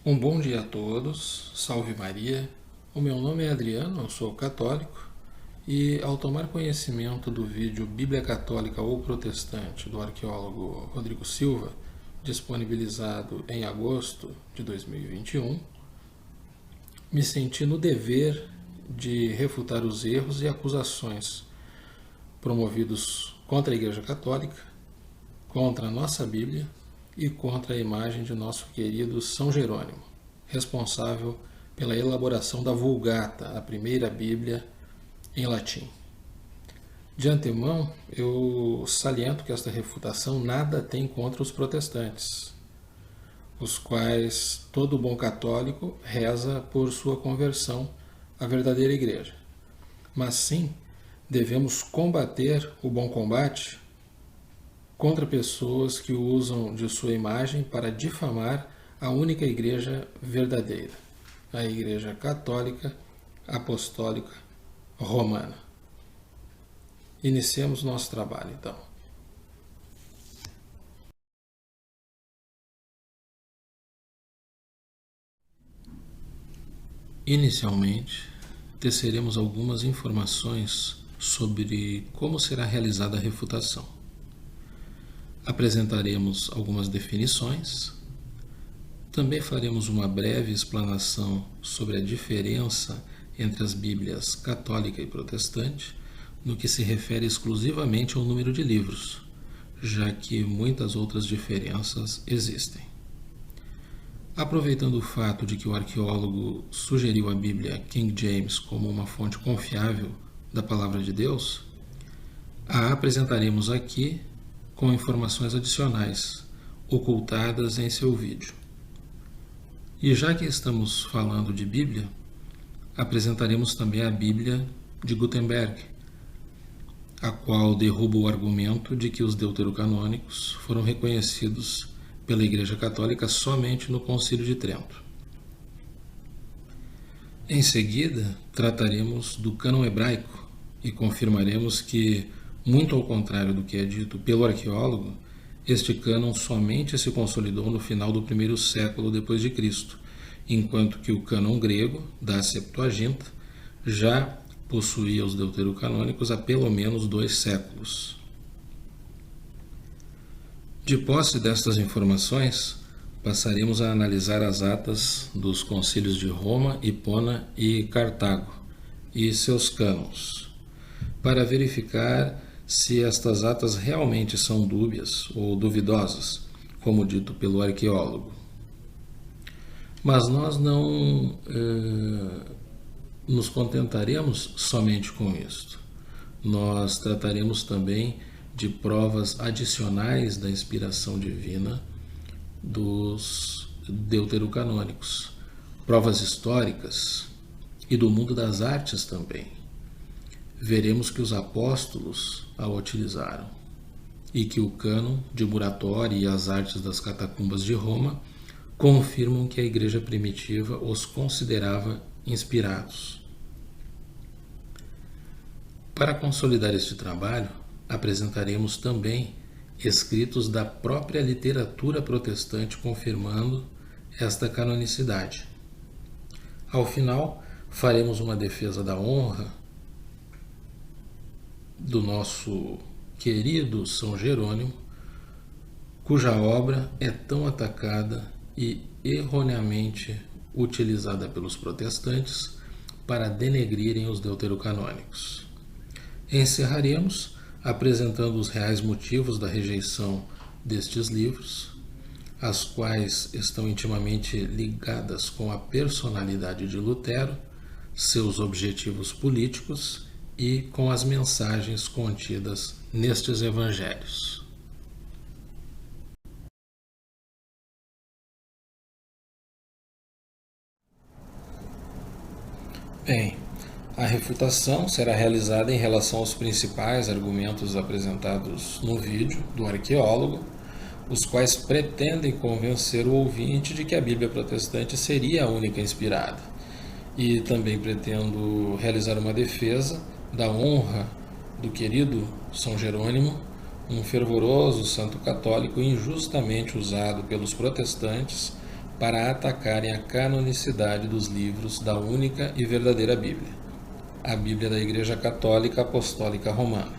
Um bom dia a todos, salve Maria. O meu nome é Adriano, eu sou católico e ao tomar conhecimento do vídeo Bíblia Católica ou Protestante do arqueólogo Rodrigo Silva, disponibilizado em agosto de 2021, me senti no dever de refutar os erros e acusações promovidos contra a Igreja Católica, contra a nossa Bíblia e contra a imagem de nosso querido São Jerônimo, responsável pela elaboração da Vulgata, a primeira Bíblia em latim. De antemão, eu saliento que esta refutação nada tem contra os protestantes, os quais todo bom católico reza por sua conversão à verdadeira Igreja. Mas sim, devemos combater o bom combate contra pessoas que usam de sua imagem para difamar a única Igreja verdadeira, a Igreja Católica Apostólica Romana. Iniciemos nosso trabalho, então. Inicialmente, teceremos algumas informações sobre como será realizada a refutação. Apresentaremos algumas definições, também faremos uma breve explanação sobre a diferença entre as Bíblias católica e protestante, no que se refere exclusivamente ao número de livros, já que muitas outras diferenças existem. Aproveitando o fato de que o arqueólogo sugeriu a Bíblia King James como uma fonte confiável da Palavra de Deus, a apresentaremos aqui com informações adicionais, ocultadas em seu vídeo. E já que estamos falando de Bíblia, apresentaremos também a Bíblia de Gutenberg, a qual derruba o argumento de que os deuterocanônicos foram reconhecidos pela Igreja Católica somente no Concílio de Trento. Em seguida, trataremos do cânon hebraico e confirmaremos que, muito ao contrário do que é dito pelo arqueólogo, este cânon somente se consolidou no final do primeiro século depois de Cristo, enquanto que o cânon grego, da Septuaginta, já possuía os deuterocanônicos há pelo menos 2 séculos. De posse destas informações, passaremos a analisar as atas dos concílios de Roma, Hipona e Cartago e seus cânons, para verificar se estas atas realmente são dúbias ou duvidosas, como dito pelo arqueólogo. Mas nós não nos contentaremos somente com isto. Nós trataremos também de provas adicionais da inspiração divina dos deuterocanônicos, provas históricas e do mundo das artes também. Veremos que os apóstolos a utilizaram e que o cânon de Muratori e as artes das catacumbas de Roma confirmam que a Igreja primitiva os considerava inspirados. Para consolidar este trabalho, apresentaremos também escritos da própria literatura protestante confirmando esta canonicidade. Ao final, faremos uma defesa da honra do nosso querido São Jerônimo, cuja obra é tão atacada e erroneamente utilizada pelos protestantes para denegrirem os deuterocanônicos. Encerraremos apresentando os reais motivos da rejeição destes livros, as quais estão intimamente ligadas com a personalidade de Lutero, seus objetivos políticos e com as mensagens contidas nestes evangelhos. Bem, a refutação será realizada em relação aos principais argumentos apresentados no vídeo do arqueólogo, os quais pretendem convencer o ouvinte de que a Bíblia protestante seria a única inspirada. E também pretendo realizar uma defesa da honra do querido São Jerônimo, um fervoroso santo católico injustamente usado pelos protestantes para atacarem a canonicidade dos livros da única e verdadeira Bíblia, a Bíblia da Igreja Católica Apostólica Romana.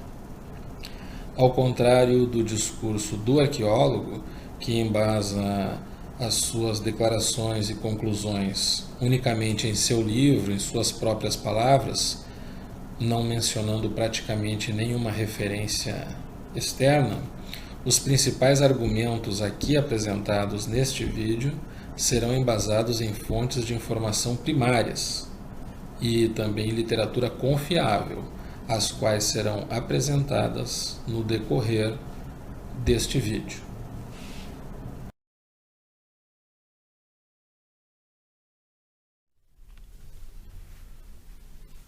Ao contrário do discurso do arqueólogo, que embasa as suas declarações e conclusões unicamente em seu livro, em suas próprias palavras, não mencionando praticamente nenhuma referência externa, os principais argumentos aqui apresentados neste vídeo serão embasados em fontes de informação primárias e também literatura confiável, as quais serão apresentadas no decorrer deste vídeo.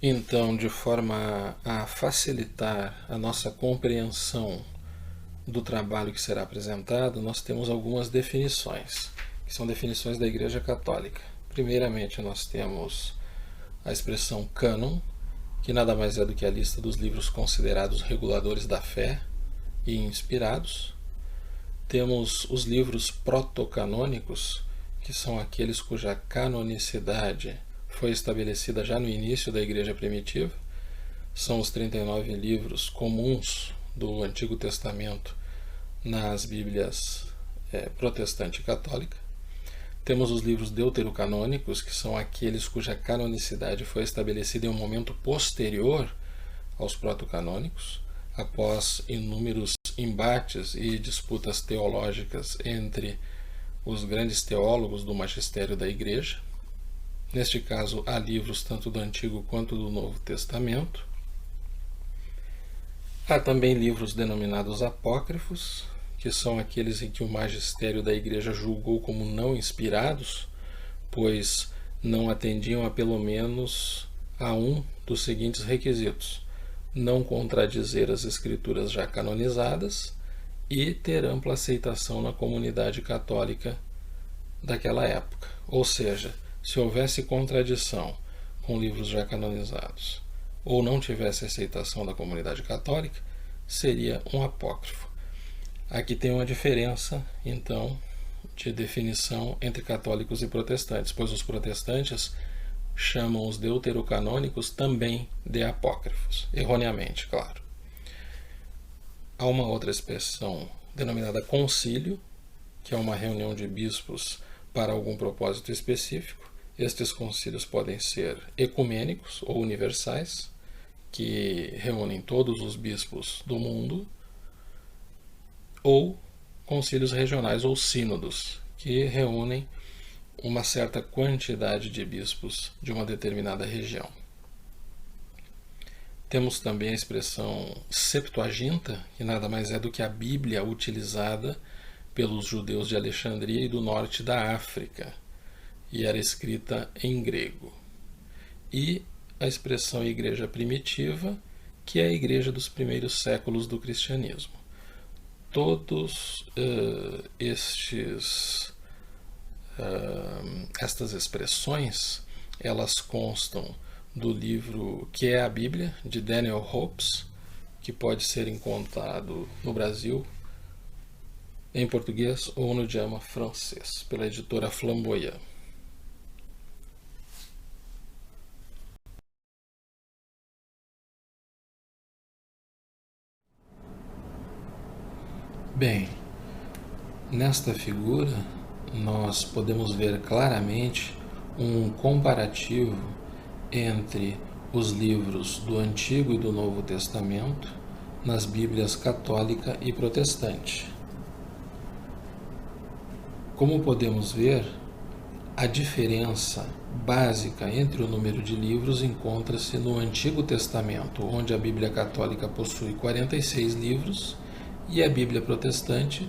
Então, de forma a facilitar a nossa compreensão do trabalho que será apresentado, nós temos algumas definições, que são definições da Igreja Católica. Primeiramente, nós temos a expressão cânon, que nada mais é do que a lista dos livros considerados reguladores da fé e inspirados. Temos os livros protocanônicos, que são aqueles cuja canonicidade foi estabelecida já no início da Igreja Primitiva. São os 39 livros comuns do Antigo Testamento nas Bíblias protestante e católica. Temos os livros deuterocanônicos, que são aqueles cuja canonicidade foi estabelecida em um momento posterior aos protocanônicos, após inúmeros embates e disputas teológicas entre os grandes teólogos do magistério da Igreja. Neste caso, há livros tanto do Antigo quanto do Novo Testamento. Há também livros denominados apócrifos, que são aqueles em que o magistério da Igreja julgou como não inspirados, pois não atendiam a pelo menos a um dos seguintes requisitos: não contradizer as escrituras já canonizadas e ter ampla aceitação na comunidade católica daquela época. Ou seja, se houvesse contradição com livros já canonizados ou não tivesse aceitação da comunidade católica, seria um apócrifo. Aqui tem uma diferença, então, de definição entre católicos e protestantes, pois os protestantes chamam os deuterocanônicos também de apócrifos, erroneamente, claro. Há uma outra expressão denominada concílio, que é uma reunião de bispos para algum propósito específico. Estes concílios podem ser ecumênicos ou universais, que reúnem todos os bispos do mundo, ou concílios regionais ou sínodos, que reúnem uma certa quantidade de bispos de uma determinada região. Temos também a expressão Septuaginta, que nada mais é do que a Bíblia utilizada pelos judeus de Alexandria e do norte da África, e era escrita em grego. E a expressão Igreja Primitiva, que é a igreja dos primeiros séculos do cristianismo. Todos estas expressões, elas constam do livro Que é a Bíblia, de Daniel Hopes, que pode ser encontrado no Brasil em português ou no idioma francês, pela editora Flamboyant. Bem, nesta figura nós podemos ver claramente um comparativo entre os livros do Antigo e do Novo Testamento nas Bíblias católica e protestante. Como podemos ver, a diferença básica entre o número de livros encontra-se no Antigo Testamento, onde a Bíblia católica possui 46 livros e a Bíblia protestante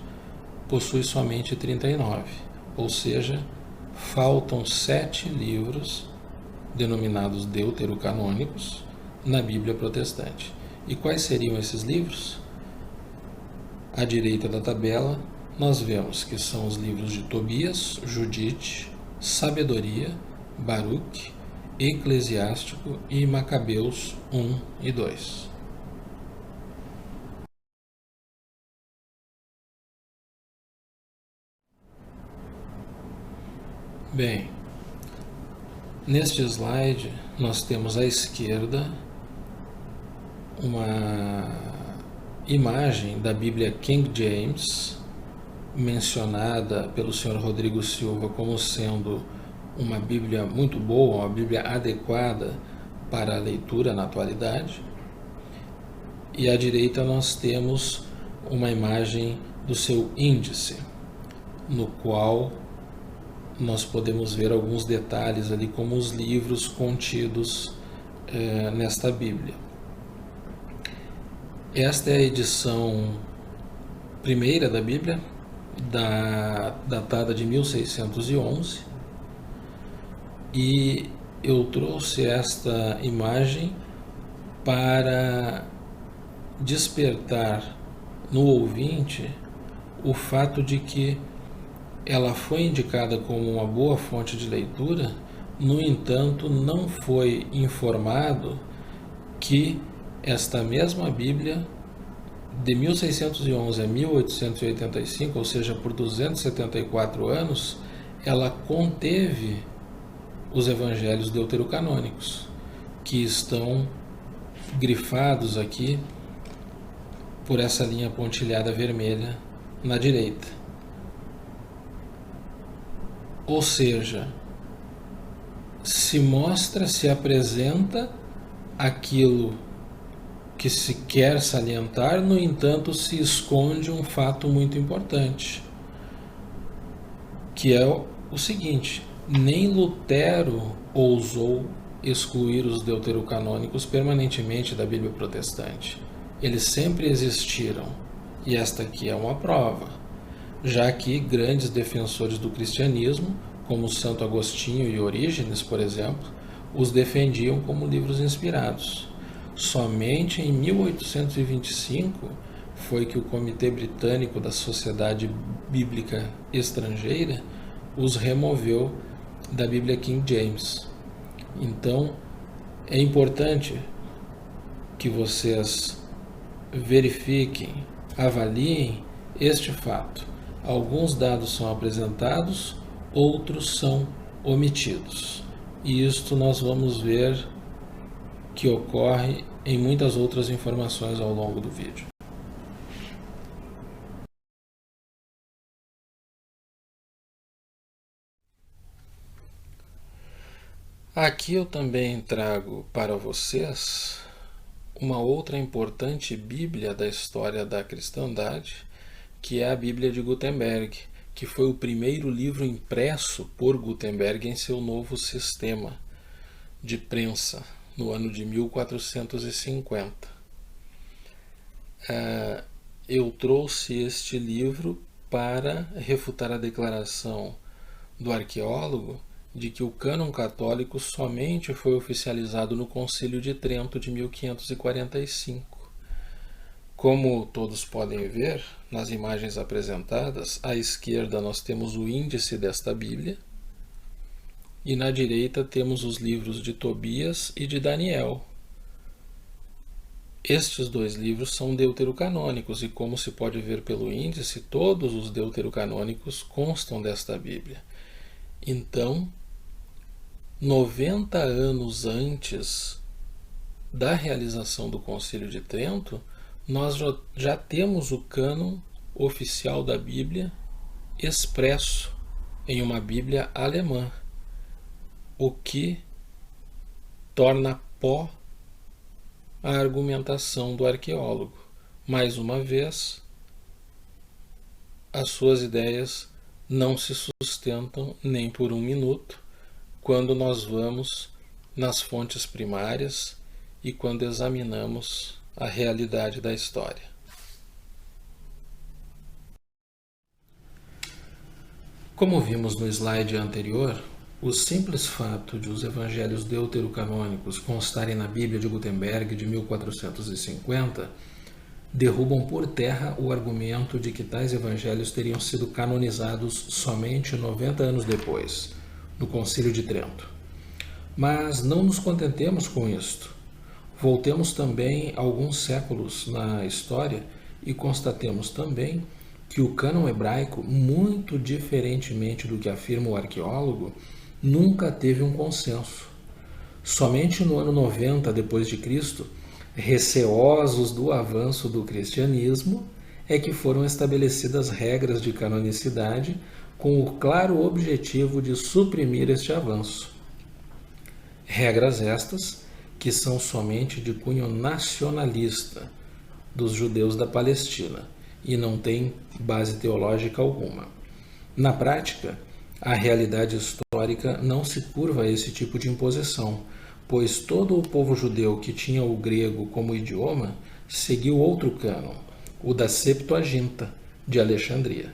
possui somente 39, ou seja, faltam 7 livros denominados deuterocanônicos na Bíblia protestante. E quais seriam esses livros? À direita da tabela, nós vemos que são os livros de Tobias, Judite, Sabedoria, Baruque, Eclesiástico e Macabeus 1 e 2. Bem, neste slide nós temos à esquerda uma imagem da Bíblia King James, mencionada pelo Sr. Rodrigo Silva como sendo uma Bíblia muito boa, uma Bíblia adequada para a leitura na atualidade. E à direita nós temos uma imagem do seu índice, no qual nós podemos ver alguns detalhes ali, como os livros contidos nesta Bíblia. Esta é a edição primeira da Bíblia, datada de 1611, e eu trouxe esta imagem para despertar no ouvinte o fato de que ela foi indicada como uma boa fonte de leitura, no entanto, não foi informado que esta mesma Bíblia, de 1611 a 1885, ou seja, por 274 anos, ela conteve os evangelhos deuterocanônicos, que estão grifados aqui por essa linha pontilhada vermelha na direita. Ou seja, se apresenta aquilo que se quer salientar, no entanto, se esconde um fato muito importante, que é o seguinte: nem Lutero ousou excluir os deuterocanônicos permanentemente da Bíblia protestante. Eles sempre existiram, e esta aqui é uma prova, já que grandes defensores do cristianismo, como Santo Agostinho e Orígenes, por exemplo, os defendiam como livros inspirados. Somente em 1825 foi que o Comitê Britânico da Sociedade Bíblica Estrangeira os removeu da Bíblia King James. Então, é importante que vocês verifiquem, avaliem este fato. Alguns dados são apresentados, outros são omitidos. E isto nós vamos ver que ocorre em muitas outras informações ao longo do vídeo. Aqui eu também trago para vocês uma outra importante Bíblia da história da cristandade, que é a Bíblia de Gutenberg, que foi o primeiro livro impresso por Gutenberg em seu novo sistema de prensa, no ano de 1450. Eu trouxe este livro para refutar a declaração do arqueólogo de que o cânon católico somente foi oficializado no Concílio de Trento de 1545. Como todos podem ver nas imagens apresentadas, à esquerda nós temos o índice desta Bíblia e na direita temos os livros de Tobias e de Daniel. Estes dois livros são deuterocanônicos e, como se pode ver pelo índice, todos os deuterocanônicos constam desta Bíblia. Então, 90 anos antes da realização do Concílio de Trento, nós já temos o cânon oficial da Bíblia expresso em uma Bíblia alemã, o que torna pó a argumentação do arqueólogo. Mais uma vez, as suas ideias não se sustentam nem por um minuto quando nós vamos nas fontes primárias e quando examinamos a realidade da história. Como vimos no slide anterior, o simples fato de os evangelhos deuterocanônicos constarem na Bíblia de Gutenberg de 1450 derrubam por terra o argumento de que tais evangelhos teriam sido canonizados somente 90 anos depois, no Concílio de Trento. Mas não nos contentemos com isto. Voltemos também alguns séculos na história e constatemos também que o cânon hebraico, muito diferentemente do que afirma o arqueólogo, nunca teve um consenso. Somente no ano 90 d.C., receosos do avanço do cristianismo, é que foram estabelecidas regras de canonicidade com o claro objetivo de suprimir este avanço. Regras estas que são somente de cunho nacionalista dos judeus da Palestina e não têm base teológica alguma. Na prática, a realidade histórica não se curva a esse tipo de imposição, pois todo o povo judeu que tinha o grego como idioma seguiu outro cânon, o da Septuaginta de Alexandria,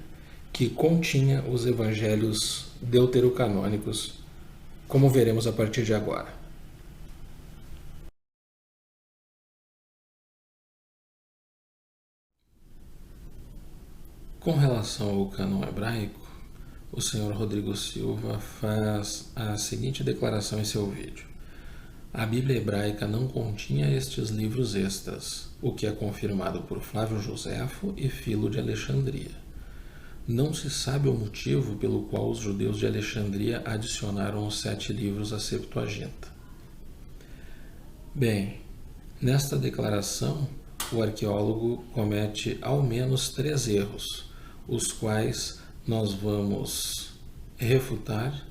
que continha os evangelhos deuterocanônicos, como veremos a partir de agora. Com relação ao cânon hebraico, o Sr. Rodrigo Silva faz a seguinte declaração em seu vídeo: a Bíblia hebraica não continha estes livros extras, o que é confirmado por Flávio Joséfo e Filo de Alexandria. Não se sabe o motivo pelo qual os judeus de Alexandria adicionaram os 7 livros à Septuaginta. Bem, nesta declaração, o arqueólogo comete ao menos 3 erros, os quais nós vamos refutar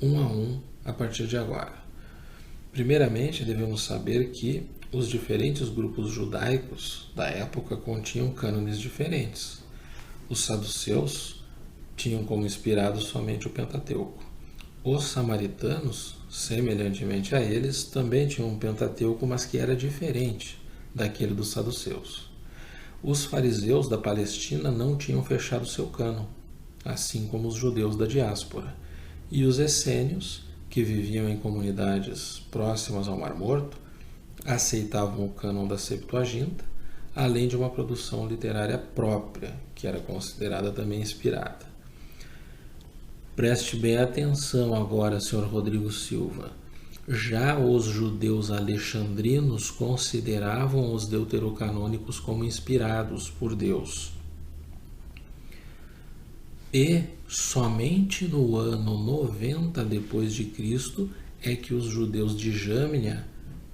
um a um a partir de agora. Primeiramente, devemos saber que os diferentes grupos judaicos da época continham cânones diferentes. Os saduceus tinham como inspirado somente o Pentateuco. Os samaritanos, semelhantemente a eles, também tinham um Pentateuco, mas que era diferente daquele dos saduceus. Os fariseus da Palestina não tinham fechado seu cânon, assim como os judeus da diáspora. E os essênios, que viviam em comunidades próximas ao Mar Morto, aceitavam o cânon da Septuaginta, além de uma produção literária própria, que era considerada também inspirada. Preste bem atenção agora, Sr. Rodrigo Silva. Já os judeus alexandrinos consideravam os deuterocanônicos como inspirados por Deus. E somente no ano 90 d.C. é que os judeus de Jâmnia,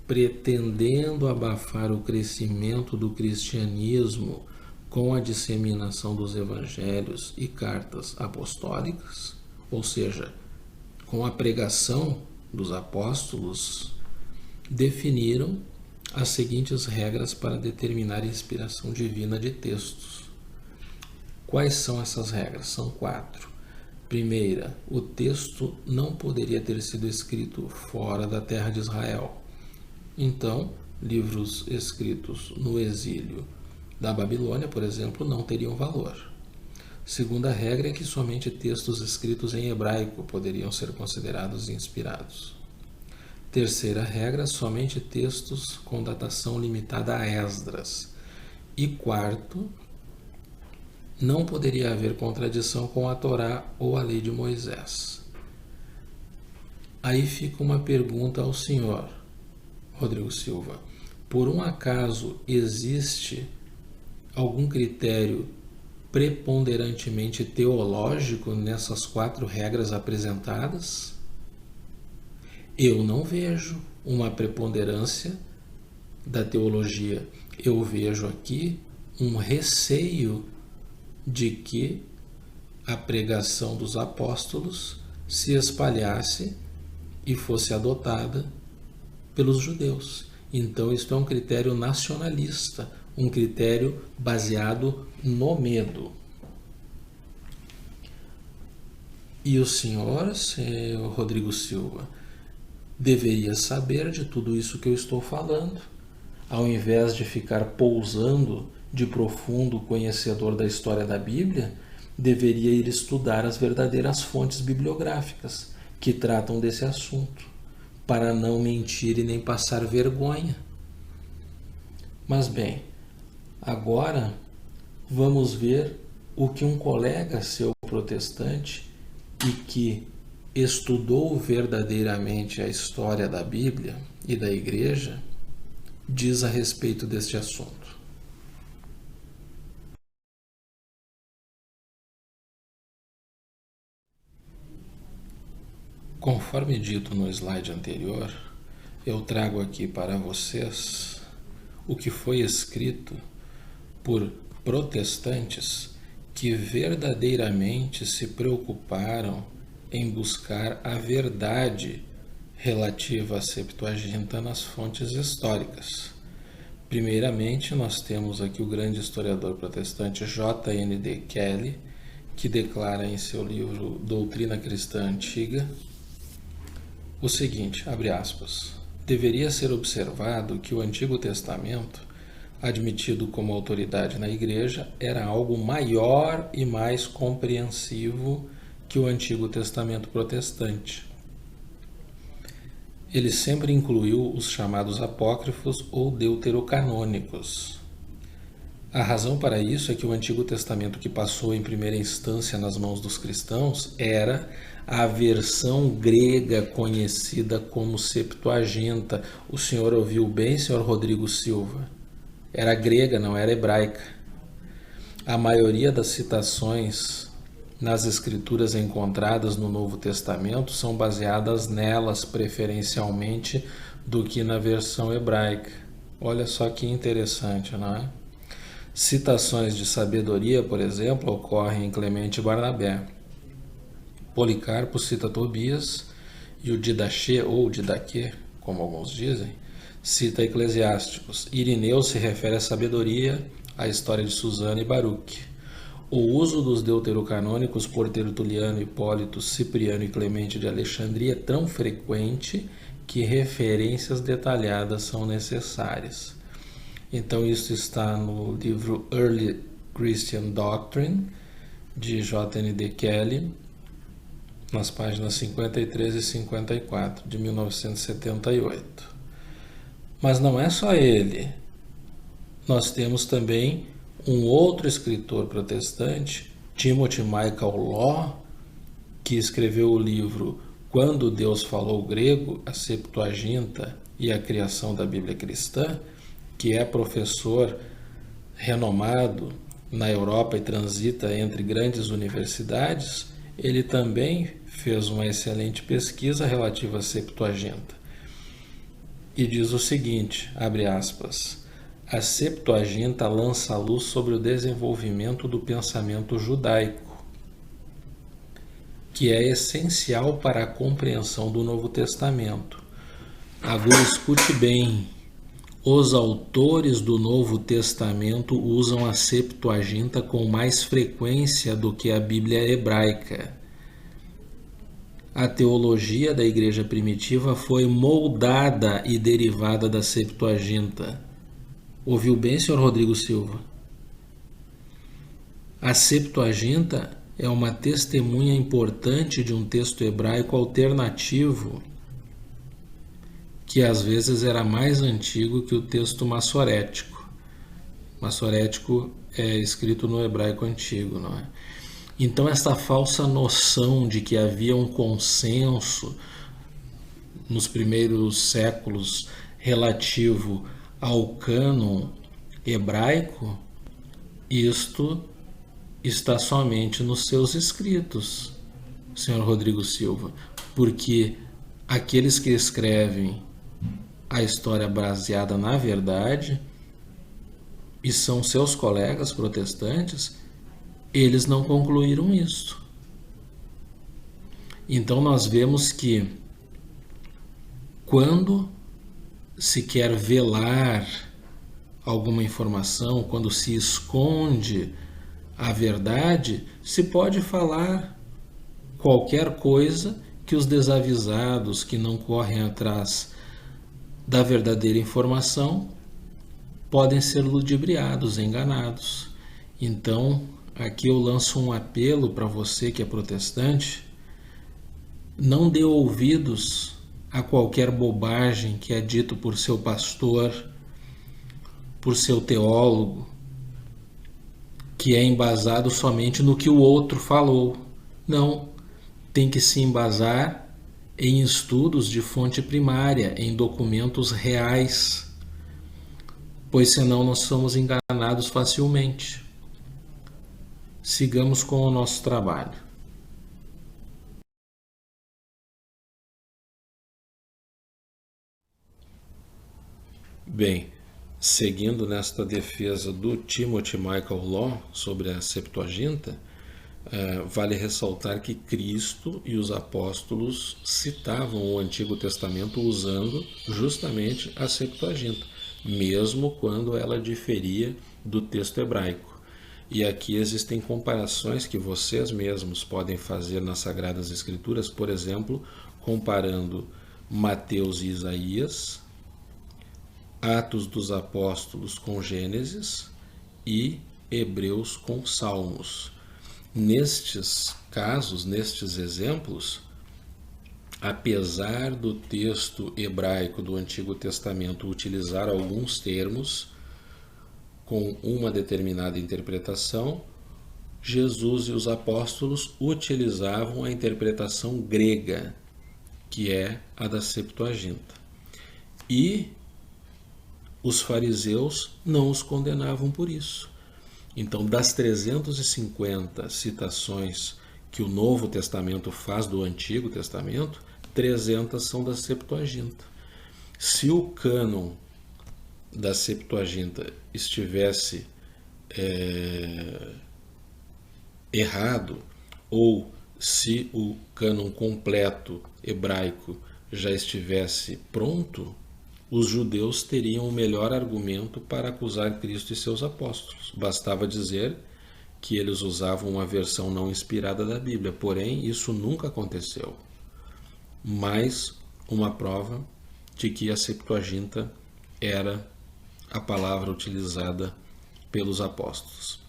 pretendendo abafar o crescimento do cristianismo com a disseminação dos evangelhos e cartas apostólicas, ou seja, com a pregação dos apóstolos, definiram as seguintes regras para determinar a inspiração divina de textos. Quais são essas regras? São 4. Primeira, o texto não poderia ter sido escrito fora da terra de Israel. Então, livros escritos no exílio da Babilônia, por exemplo, não teriam valor. Segunda regra é que somente textos escritos em hebraico poderiam ser considerados inspirados. Terceira regra, somente textos com datação limitada a Esdras. E quarto, não poderia haver contradição com a Torá ou a lei de Moisés. Aí fica uma pergunta ao senhor Rodrigo Silva. Por um acaso existe algum critério preponderantemente teológico nessas 4 regras apresentadas? Eu não vejo uma preponderância da teologia. Eu vejo aqui um receio de que a pregação dos apóstolos se espalhasse e fosse adotada pelos judeus. Então, isto é um critério nacionalista, um critério baseado no medo. E o senhor Rodrigo Silva, deveria saber de tudo isso que eu estou falando, ao invés de ficar pousando de profundo conhecedor da história da Bíblia, deveria ir estudar as verdadeiras fontes bibliográficas que tratam desse assunto, para não mentir e nem passar vergonha. Mas bem, agora vamos ver o que um colega seu protestante e que estudou verdadeiramente a história da Bíblia e da Igreja diz a respeito deste assunto. Conforme dito no slide anterior, eu trago aqui para vocês o que foi escrito por protestantes que verdadeiramente se preocuparam em buscar a verdade relativa à Septuaginta nas fontes históricas. Primeiramente, nós temos aqui o grande historiador protestante J.N.D. Kelly, que declara em seu livro Doutrina Cristã Antiga o seguinte, abre aspas, deveria ser observado que o Antigo Testamento, admitido como autoridade na Igreja, era algo maior e mais compreensivo que o Antigo Testamento protestante. Ele sempre incluiu os chamados apócrifos ou deuterocanônicos. A razão para isso é que o Antigo Testamento que passou em primeira instância nas mãos dos cristãos era a versão grega conhecida como Septuaginta. O senhor ouviu bem, senhor Rodrigo Silva? Era grega, não era hebraica. A maioria das citações nas escrituras encontradas no Novo Testamento são baseadas nelas, preferencialmente, do que na versão hebraica. Olha só que interessante, não é? Citações de sabedoria, por exemplo, ocorrem em Clemente e Barnabé. Policarpo cita Tobias e o Didaché, ou Didaquê, como alguns dizem, cita Eclesiásticos. Irineu se refere à sabedoria, à história de Susana e Baruque. O uso dos deuterocanônicos por Tertuliano, Hipólito, Cipriano e Clemente de Alexandria é tão frequente que referências detalhadas são necessárias. Então isso está no livro Early Christian Doctrine, de J.N.D. Kelly, nas páginas 53 e 54, de 1978. Mas não é só ele. Nós temos também um outro escritor protestante, Timothy Michael Law, que escreveu o livro Quando Deus Falou Grego, a Septuaginta e a Criação da Bíblia Cristã, que é professor renomado na Europa e transita entre grandes universidades. Ele também fez uma excelente pesquisa relativa à Septuaginta. E diz o seguinte, abre aspas, a Septuaginta lança a luz sobre o desenvolvimento do pensamento judaico, que é essencial para a compreensão do Novo Testamento. Agora escute bem, os autores do Novo Testamento usam a Septuaginta com mais frequência do que a Bíblia hebraica. A teologia da igreja primitiva foi moldada e derivada da Septuaginta. Ouviu bem, senhor Rodrigo Silva? A Septuaginta é uma testemunha importante de um texto hebraico alternativo que às vezes era mais antigo que o texto massorético. Massorético é escrito no hebraico antigo, não é? Então essa falsa noção de que havia um consenso nos primeiros séculos relativo ao cânon hebraico, isto está somente nos seus escritos, senhor Rodrigo Silva, porque aqueles que escrevem a história baseada na verdade e são seus colegas protestantes, eles não concluíram isso. Então nós vemos que quando se quer velar alguma informação, quando se esconde a verdade, se pode falar qualquer coisa que os desavisados que não correm atrás da verdadeira informação podem ser ludibriados, enganados. Então, aqui eu lanço um apelo para você que é protestante, não dê ouvidos a qualquer bobagem que é dito por seu pastor, por seu teólogo, que é embasado somente no que o outro falou. Não, tem que se embasar em estudos de fonte primária, em documentos reais, pois senão nós somos enganados facilmente. Sigamos com o nosso trabalho. Bem, seguindo nesta defesa do Timothy Michael Law sobre a Septuaginta, vale ressaltar que Cristo e os apóstolos citavam o Antigo Testamento usando justamente a Septuaginta, mesmo quando ela diferia do texto hebraico. E aqui existem comparações que vocês mesmos podem fazer nas Sagradas Escrituras, por exemplo, comparando Mateus e Isaías, Atos dos Apóstolos com Gênesis e Hebreus com Salmos. Nestes casos, nestes exemplos, apesar do texto hebraico do Antigo Testamento utilizar alguns termos com uma determinada interpretação, Jesus e os apóstolos utilizavam a interpretação grega, que é a da Septuaginta. E os fariseus não os condenavam por isso. Então, das 350 citações que o Novo Testamento faz do Antigo Testamento, 300 são da Septuaginta. Se o cânon da Septuaginta estivesse errado, ou se o cânon completo hebraico já estivesse pronto, os judeus teriam o melhor argumento para acusar Cristo e seus apóstolos. Bastava dizer que eles usavam uma versão não inspirada da Bíblia, porém isso nunca aconteceu. Mais uma prova de que a Septuaginta era a palavra utilizada pelos apóstolos.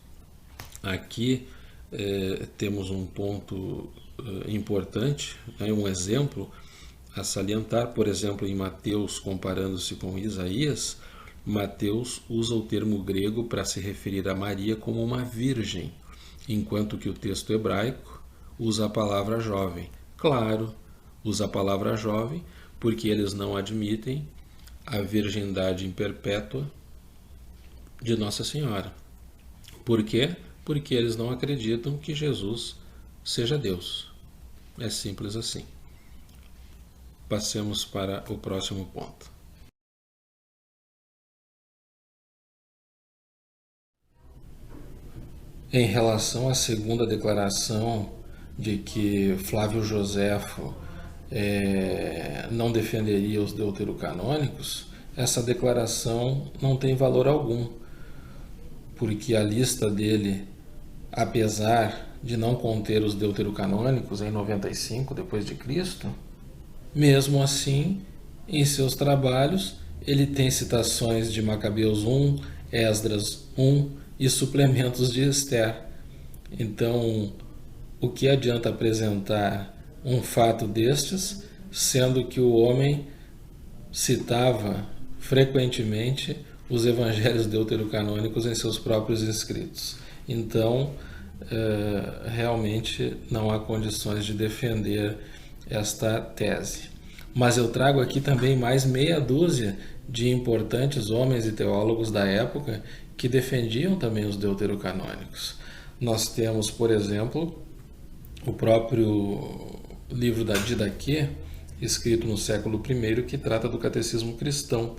Aqui temos um ponto importante, um exemplo a salientar. Por exemplo, em Mateus, comparando-se com Isaías, Mateus usa o termo grego para se referir a Maria como uma virgem, enquanto que o texto hebraico usa a palavra jovem. Claro, usa a palavra jovem porque eles não admitem a virgindade perpétua de Nossa Senhora. Por quê? Porque eles não acreditam que Jesus seja Deus. É simples assim. Passemos para o próximo ponto. Em relação à segunda declaração de que Flávio Joséfo não defenderia os deuterocanônicos, essa declaração não tem valor algum, porque a lista dele, apesar de não conter os deuterocanônicos em 95 depois de Cristo, mesmo assim, em seus trabalhos, ele tem citações de Macabeus 1, Esdras 1 e suplementos de Esther. Então, o que adianta apresentar um fato destes, sendo que o homem citava frequentemente os evangelhos deuterocanônicos em seus próprios escritos? Então, realmente não há condições de defender esta tese. Mas eu trago aqui também mais meia dúzia de importantes homens e teólogos da época que defendiam também os deuterocanônicos. Nós temos, por exemplo, o próprio livro da Didaquê, escrito no século I, que trata do catecismo cristão.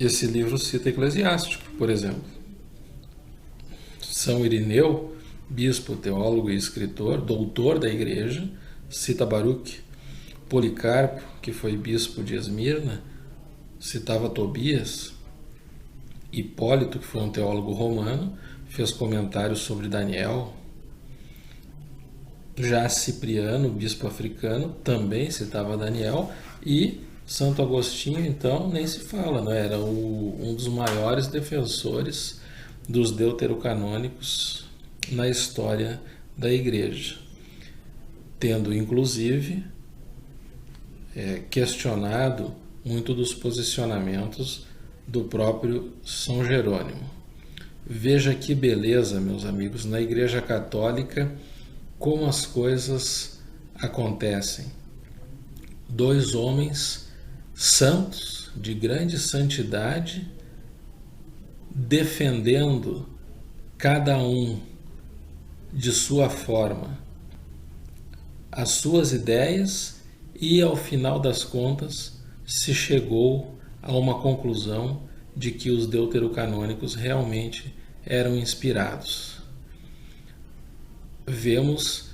Esse livro cita Eclesiástico, por exemplo. São Irineu, bispo, teólogo e escritor, doutor da Igreja, cita Baruque. Policarpo, que foi bispo de Esmirna, citava Tobias. Hipólito, que foi um teólogo romano, fez comentários sobre Daniel. Já Cipriano, bispo africano, também citava Daniel. E Santo Agostinho, então, nem se fala, né? Era um dos maiores defensores dos deuterocanônicos na história da Igreja, tendo inclusive questionado muito dos posicionamentos do próprio São Jerônimo. Veja que beleza, meus amigos, na Igreja Católica, como as coisas acontecem. Dois homens santos, de grande santidade, defendendo cada um de sua forma as suas ideias, e ao final das contas se chegou a uma conclusão de que os deuterocanônicos realmente eram inspirados. Vemos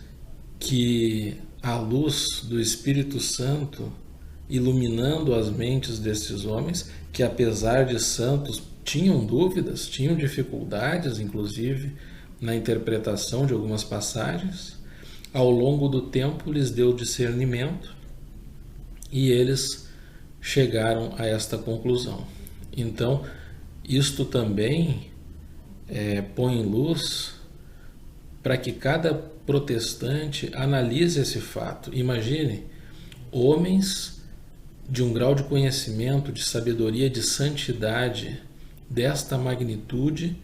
que a luz do Espírito Santo iluminando as mentes desses homens, que apesar de santos tinham dúvidas, tinham dificuldades, inclusive, na interpretação de algumas passagens, ao longo do tempo lhes deu discernimento e eles chegaram a esta conclusão. Então, isto também põe em luz para que cada protestante analise esse fato. Imagine homens de um grau de conhecimento, de sabedoria, de santidade desta magnitude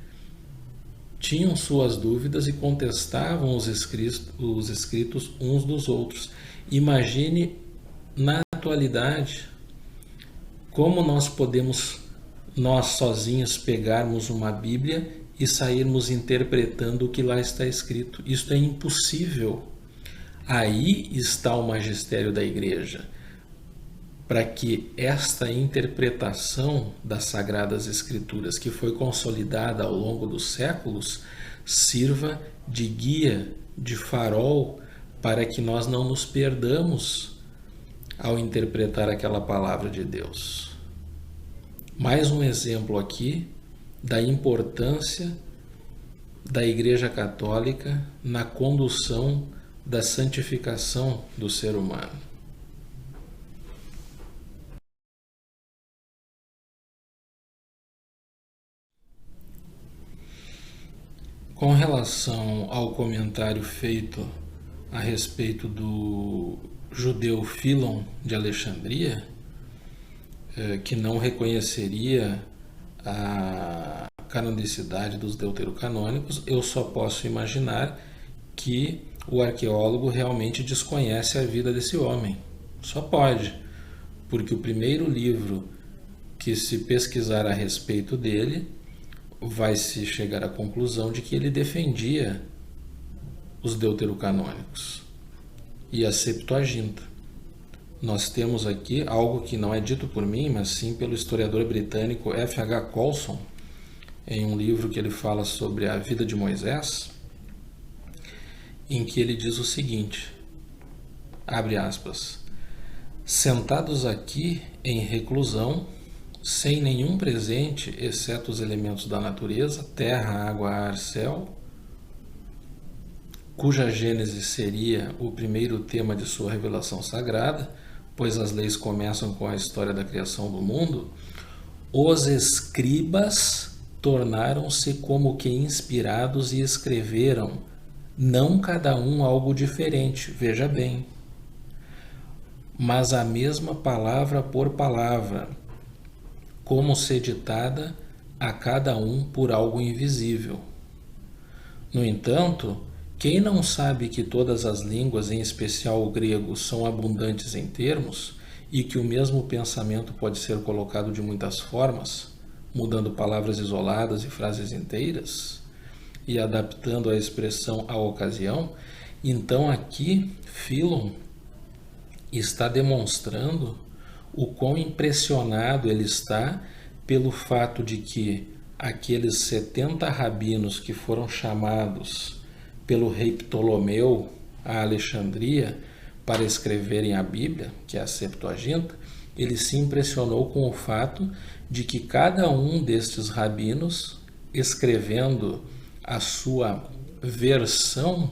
tinham suas dúvidas e contestavam os escritos uns dos outros. Imagine na atualidade como nós podemos, nós sozinhos, pegarmos uma Bíblia e sairmos interpretando o que lá está escrito. Isso é impossível. Aí está o magistério da Igreja, para que esta interpretação das Sagradas Escrituras, que foi consolidada ao longo dos séculos, sirva de guia, de farol, para que nós não nos perdamos ao interpretar aquela palavra de Deus. Mais um exemplo aqui da importância da Igreja Católica na condução da santificação do ser humano. Com relação ao comentário feito a respeito do judeu Fílon de Alexandria, que não reconheceria a canonicidade dos deuterocanônicos, eu só posso imaginar que o arqueólogo realmente desconhece a vida desse homem. Só pode, porque o primeiro livro que se pesquisar a respeito dele vai se chegar à conclusão de que ele defendia os deuterocanônicos e a Septuaginta. Nós temos aqui algo que não é dito por mim, mas sim pelo historiador britânico F.H. Colson, em um livro que ele fala sobre a vida de Moisés, em que ele diz o seguinte, abre aspas, sentados aqui em reclusão, sem nenhum presente, exceto os elementos da natureza, terra, água, ar, céu, cuja gênese seria o primeiro tema de sua revelação sagrada, pois as leis começam com a história da criação do mundo, os escribas tornaram-se como que inspirados e escreveram, não cada um algo diferente, veja bem, mas a mesma palavra por palavra, como se ditada a cada um por algo invisível. No entanto, quem não sabe que todas as línguas, em especial o grego, são abundantes em termos e que o mesmo pensamento pode ser colocado de muitas formas, mudando palavras isoladas e frases inteiras e adaptando a expressão à ocasião, então aqui Fílon está demonstrando o quão impressionado ele está pelo fato de que aqueles 70 rabinos que foram chamados pelo rei Ptolomeu a Alexandria para escreverem a Bíblia, que é a Septuaginta, ele se impressionou com o fato de que cada um destes rabinos, escrevendo a sua versão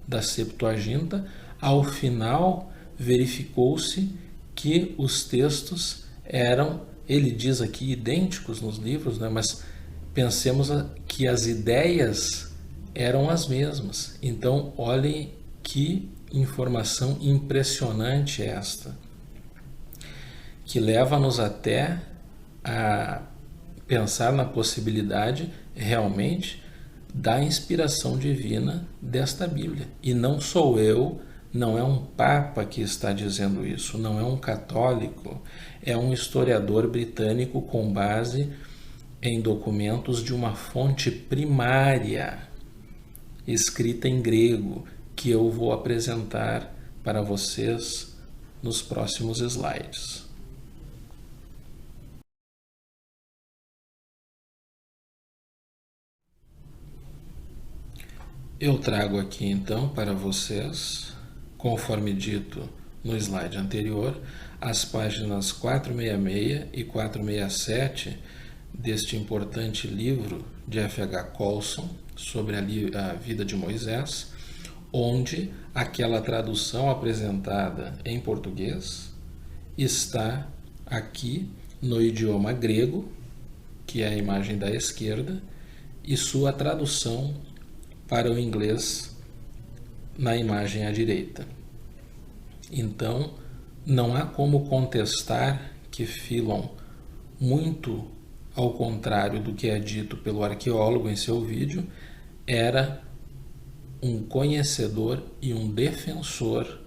da Septuaginta, ao final verificou-se que os textos eram, ele diz aqui, idênticos nos livros, né? Mas pensemos que as ideias eram as mesmas. Então, olhem que informação impressionante esta, que leva-nos até a pensar na possibilidade realmente da inspiração divina desta Bíblia. E não sou eu, não é um papa que está dizendo isso, não é um católico, é um historiador britânico com base em documentos de uma fonte primária, escrita em grego, que eu vou apresentar para vocês nos próximos slides. Eu trago aqui então para vocês, conforme dito no slide anterior, as páginas 466 e 467 deste importante livro de F.H. Colson sobre a vida de Moisés, onde aquela tradução apresentada em português está aqui no idioma grego, que é a imagem da esquerda, e sua tradução para o inglês na imagem à direita. Então, não há como contestar que Philon, muito ao contrário do que é dito pelo arqueólogo em seu vídeo, era um conhecedor e um defensor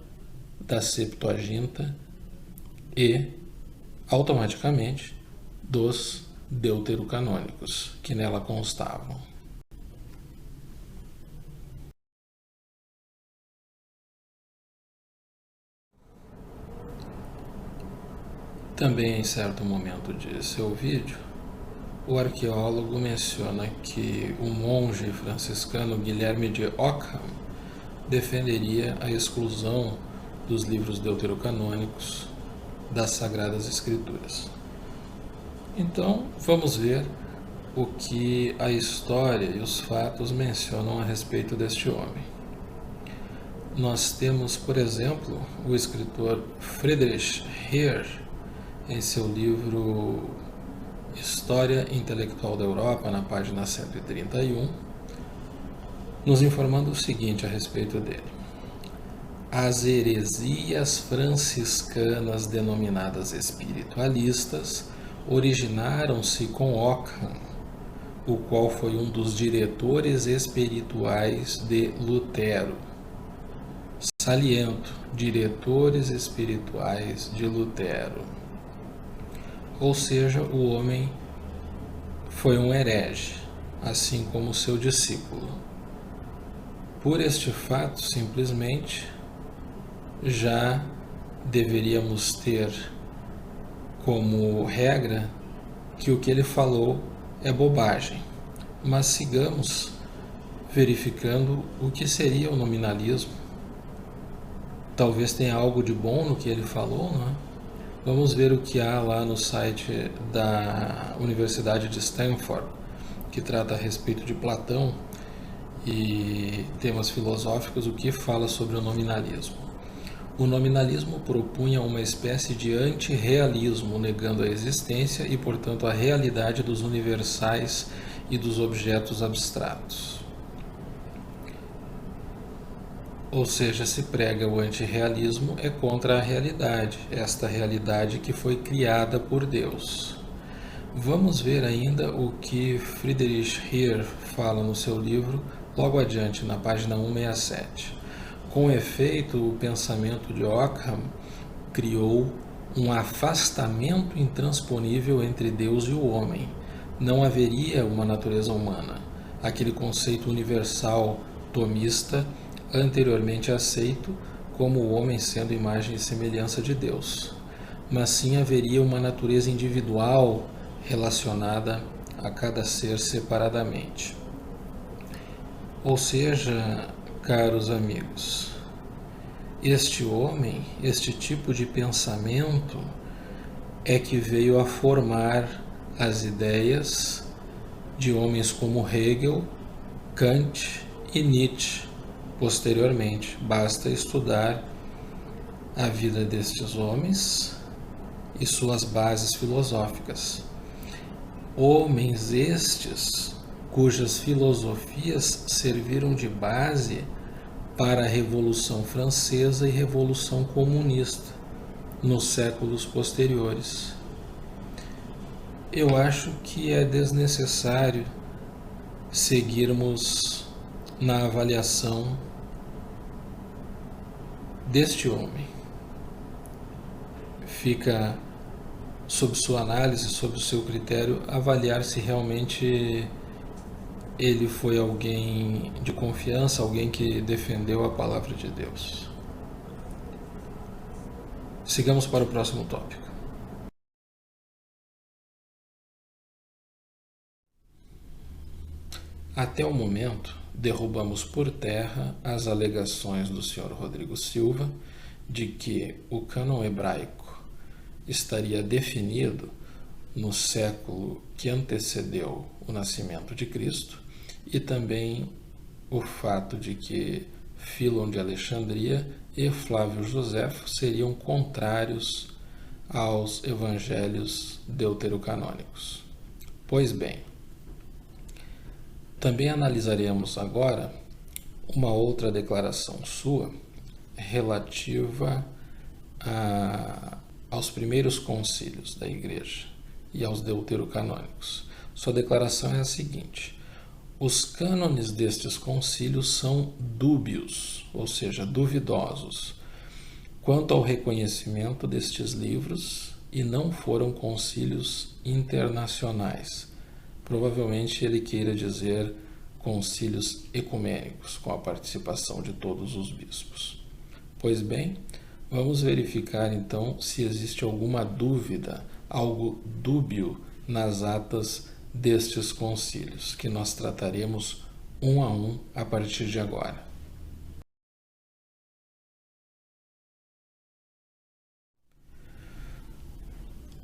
da Septuaginta e, automaticamente, dos deuterocanônicos que nela constavam. Também em certo momento de seu vídeo, o arqueólogo menciona que o monge franciscano Guilherme de Ockham defenderia a exclusão dos livros deuterocanônicos das Sagradas Escrituras. Então, vamos ver o que a história e os fatos mencionam a respeito deste homem. Nós temos, por exemplo, o escritor Friedrich Heer, em seu livro História Intelectual da Europa, na página 131, nos informando o seguinte a respeito dele. As heresias franciscanas denominadas espiritualistas originaram-se com Ockham, o qual foi um dos diretores espirituais de Lutero. Saliento, diretores espirituais de Lutero. Ou seja, o homem foi um herege, assim como seu discípulo. Por este fato, simplesmente, já deveríamos ter como regra que o que ele falou é bobagem. Mas sigamos verificando o que seria o nominalismo. Talvez tenha algo de bom no que ele falou, não é? Vamos ver o que há lá no site da Universidade de Stanford, que trata a respeito de Platão e temas filosóficos, o que fala sobre o nominalismo. O nominalismo propunha uma espécie de antirrealismo, negando a existência e, portanto, a realidade dos universais e dos objetos abstratos. Ou seja, se prega o antirrealismo é contra a realidade, esta realidade que foi criada por Deus. Vamos ver ainda o que Friedrich Heer fala no seu livro, logo adiante, na página 167. Com efeito, o pensamento de Ockham criou um afastamento intransponível entre Deus e o homem. Não haveria uma natureza humana, aquele conceito universal tomista anteriormente aceito como o homem sendo imagem e semelhança de Deus, mas sim haveria uma natureza individual relacionada a cada ser separadamente. Ou seja, caros amigos, este homem, este tipo de pensamento é que veio a formar as ideias de homens como Hegel, Kant e Nietzsche. Posteriormente, basta estudar a vida destes homens e suas bases filosóficas. Homens estes cujas filosofias serviram de base para a Revolução Francesa e Revolução Comunista nos séculos posteriores. Eu acho que é desnecessário seguirmos na avaliação deste homem. Fica sob sua análise, sob o seu critério, avaliar se realmente ele foi alguém de confiança, alguém que defendeu a palavra de Deus. Sigamos para o próximo tópico. Até o momento, derrubamos por terra as alegações do Sr. Rodrigo Silva de que o cânon hebraico estaria definido no século que antecedeu o nascimento de Cristo, e também o fato de que Fílon de Alexandria e Flávio Joséfo seriam contrários aos evangelhos deuterocanônicos. Pois bem, também analisaremos agora uma outra declaração sua relativa aos primeiros concílios da Igreja e aos deuterocanônicos. Sua declaração é a seguinte: os cânones destes concílios são dúbios, ou seja, duvidosos, quanto ao reconhecimento destes livros, e não foram concílios internacionais. Provavelmente ele queira dizer concílios ecumênicos, com a participação de todos os bispos. Pois bem, vamos verificar então se existe alguma dúvida, algo dúbio nas atas destes concílios, que nós trataremos um a um a partir de agora.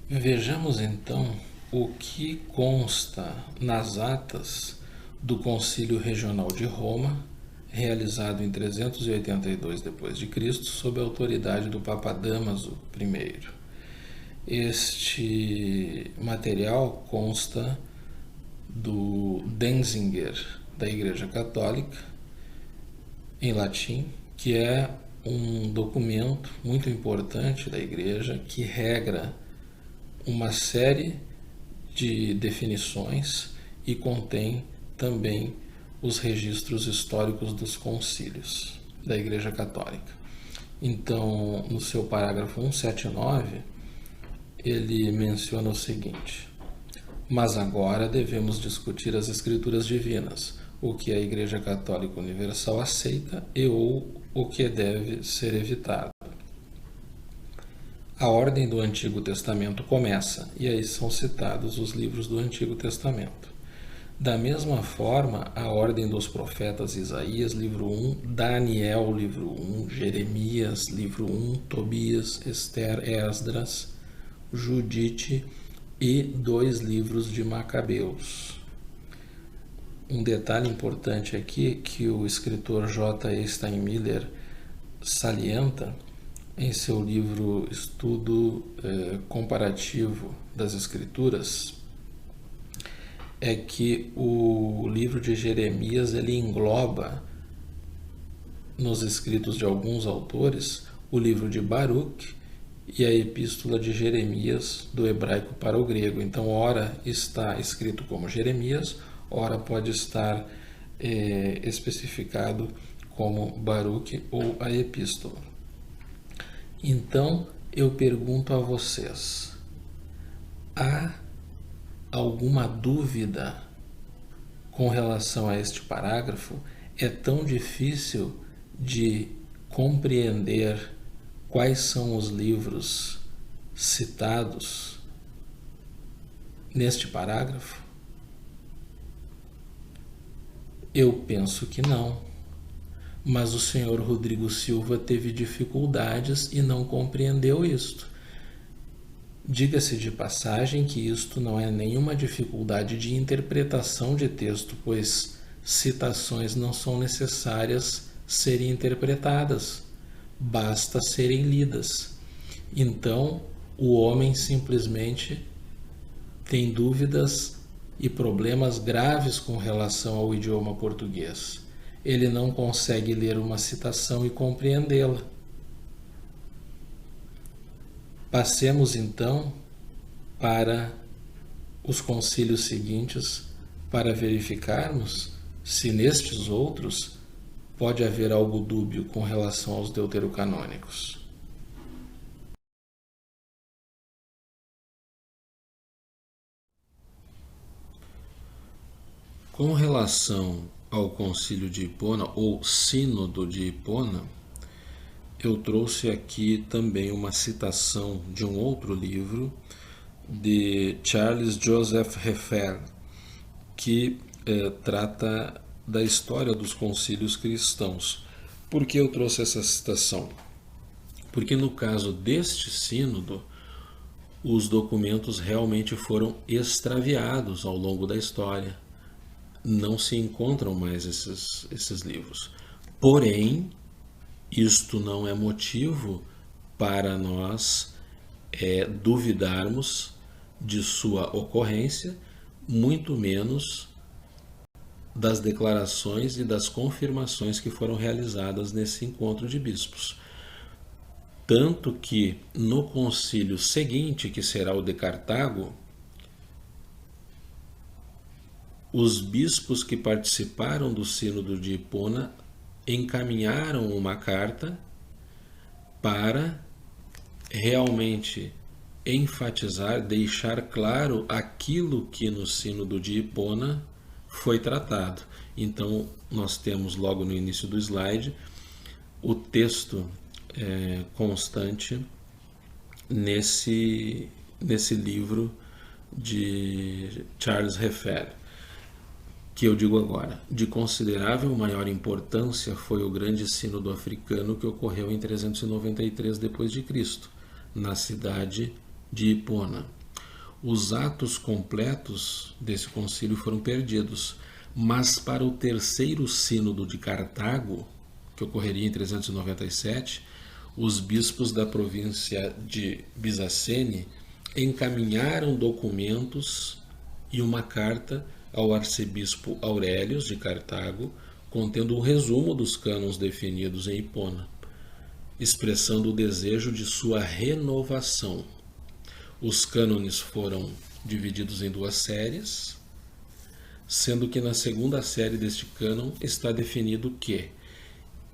Vejamos então o que consta nas atas do Concílio Regional de Roma, realizado em 382 d.C., sob a autoridade do Papa Dámaso I. Este material consta do Denzinger da Igreja Católica, em latim, que é um documento muito importante da Igreja que regra uma série de definições e contém também os registros históricos dos concílios da Igreja Católica. Então, no seu parágrafo 179, ele menciona o seguinte: mas agora devemos discutir as Escrituras divinas, o que a Igreja Católica Universal aceita e ou o que deve ser evitado. A ordem do Antigo Testamento começa, e aí são citados os livros do Antigo Testamento. Da mesma forma, a ordem dos profetas: Isaías, livro 1, Daniel, livro 1, Jeremias, livro 1, Tobias, Ester, Esdras, Judite e 2 livros de Macabeus. Um detalhe importante aqui que o escritor J.E. Steinmiller salienta em seu livro Estudo Comparativo das Escrituras é que o livro de Jeremias ele engloba nos escritos de alguns autores o livro de Baruch e a epístola de Jeremias do hebraico para o grego. Então, ora está escrito como Jeremias, ora pode estar especificado como Baruch ou a epístola. Então, eu pergunto a vocês: há alguma dúvida com relação a este parágrafo? É tão difícil de compreender quais são os livros citados neste parágrafo? Eu penso que não. Mas o senhor Rodrigo Silva teve dificuldades e não compreendeu isto. Diga-se de passagem que isto não é nenhuma dificuldade de interpretação de texto, pois citações não são necessárias serem interpretadas, basta serem lidas. Então, o homem simplesmente tem dúvidas e problemas graves com relação ao idioma português. Ele não consegue ler uma citação e compreendê-la. Passemos então para os concílios seguintes para verificarmos se nestes outros pode haver algo dúbio com relação aos deuterocanônicos. Com relação ao concílio de Hipona, ou sínodo de Hipona, eu trouxe aqui também uma citação de um outro livro de Charles Joseph Heffer, que trata da história dos concílios cristãos. Por que eu trouxe essa citação? Porque no caso deste sínodo, os documentos realmente foram extraviados ao longo da história. Não se encontram mais esses livros. Porém, isto não é motivo para nós duvidarmos de sua ocorrência, muito menos das declarações e das confirmações que foram realizadas nesse encontro de bispos. Tanto que no concílio seguinte, que será o de Cartago, os bispos que participaram do sínodo de Hipona encaminharam uma carta para realmente enfatizar, deixar claro aquilo que no sínodo de Hipona foi tratado. Então, nós temos logo no início do slide o texto constante nesse livro de Charles Heffer, que eu digo agora. De considerável maior importância foi o grande sínodo africano que ocorreu em 393 d.C., na cidade de Hipona. Os atos completos desse concílio foram perdidos, mas para o terceiro sínodo de Cartago, que ocorreria em 397, os bispos da província de Bizacene encaminharam documentos e uma carta ao arcebispo Aurelius de Cartago, contendo um resumo dos cânons definidos em Hipona, expressando o desejo de sua renovação. Os cânones foram divididos em duas séries, sendo que na segunda série deste cânon está definido que,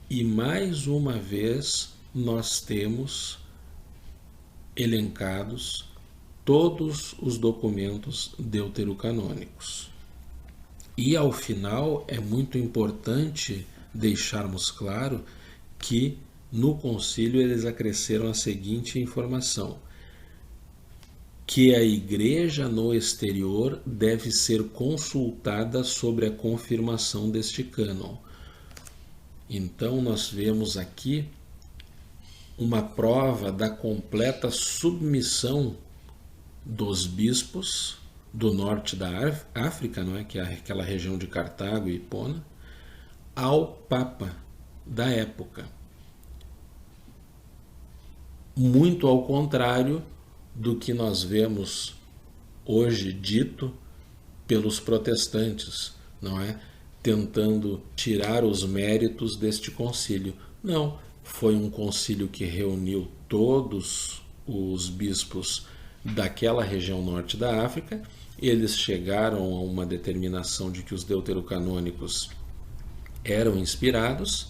e mais uma vez nós temos elencados todos os documentos deuterocanônicos. E ao final é muito importante deixarmos claro que no concílio eles acresceram a seguinte informação: que a igreja no exterior deve ser consultada sobre a confirmação deste cânon. Então nós vemos aqui uma prova da completa submissão dos bispos do norte da África, não é? Que é aquela região de Cartago e Hipona, ao Papa da época. Muito ao contrário do que nós vemos hoje dito pelos protestantes, não é? Tentando tirar os méritos deste concílio. Não, foi um concílio que reuniu todos os bispos daquela região norte da África. Eles chegaram a uma determinação de que os deuterocanônicos eram inspirados,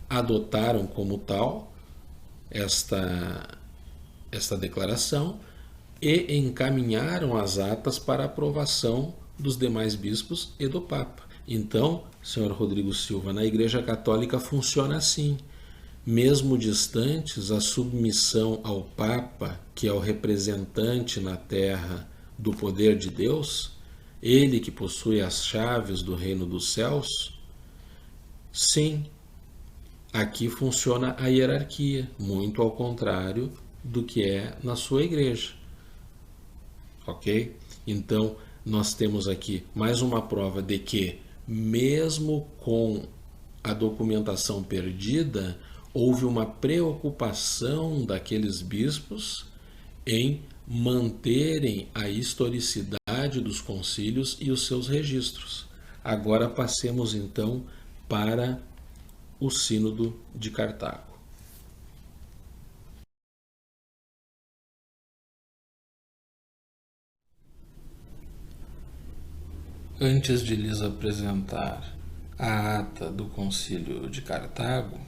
adotaram como tal esta declaração e encaminharam as atas para aprovação dos demais bispos e do Papa. Então, senhor Rodrigo Silva, na Igreja Católica funciona assim. Mesmo distantes, a submissão ao Papa, que é o representante na terra do poder de Deus, ele que possui as chaves do reino dos céus, sim, aqui funciona a hierarquia, muito ao contrário do que é na sua igreja. Ok? Então, nós temos aqui mais uma prova de que, mesmo com a documentação perdida, houve uma preocupação daqueles bispos em manterem a historicidade dos concílios e os seus registros. Agora passemos então para o Sínodo de Cartago. Antes de lhes apresentar a ata do Concílio de Cartago,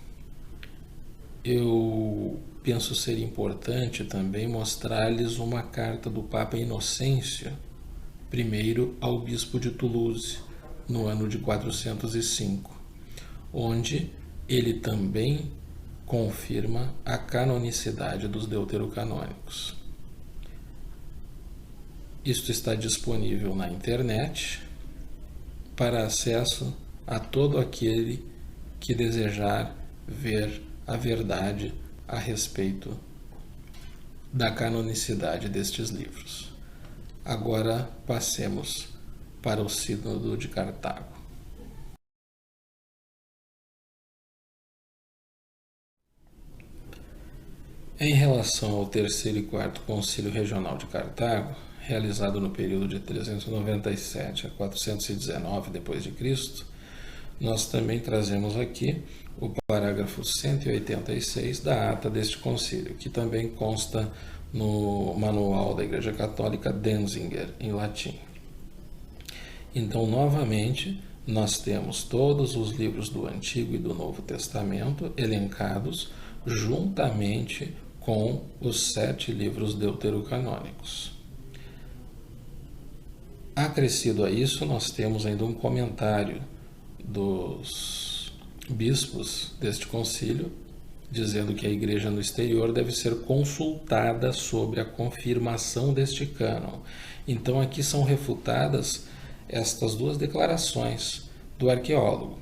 eu penso ser importante também mostrar-lhes uma carta do Papa Inocêncio I ao bispo de Toulouse, no ano de 405, onde ele também confirma a canonicidade dos deuterocanônicos. Isto está disponível na internet para acesso a todo aquele que desejar ver a verdade a respeito da canonicidade destes livros. Agora passemos para o Sínodo de Cartago. Em relação ao terceiro e quarto Concílio Regional de Cartago, realizado no período de 397 a 419 d.C., nós também trazemos aqui o parágrafo 186 da ata deste concílio, que também consta no Manual da Igreja Católica Denzinger, em latim. Então, novamente, nós temos todos os livros do Antigo e do Novo Testamento elencados juntamente com os 7 livros deuterocanônicos. Acrescido a isso, nós temos ainda um comentário dos bispos deste concílio, dizendo que a igreja no exterior deve ser consultada sobre a confirmação deste cânon. Então aqui são refutadas estas duas declarações do arqueólogo.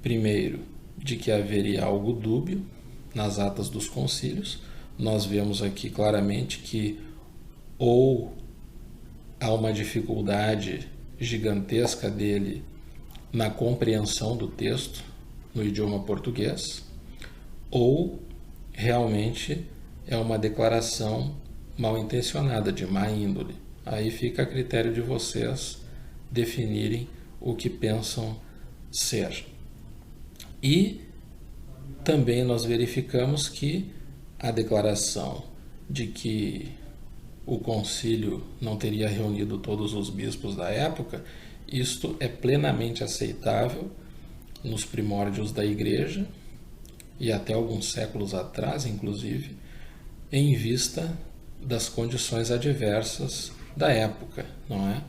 Primeiro, de que haveria algo dúbio nas atas dos concílios. Nós vemos aqui claramente que ou há uma dificuldade gigantesca dele na compreensão do texto no idioma português, ou realmente é uma declaração mal intencionada, de má índole. Aí fica a critério de vocês definirem o que pensam ser. E também nós verificamos que a declaração de que o concílio não teria reunido todos os bispos da época, isto é plenamente aceitável nos primórdios da Igreja e até alguns séculos atrás, inclusive, em vista das condições adversas da época, não é?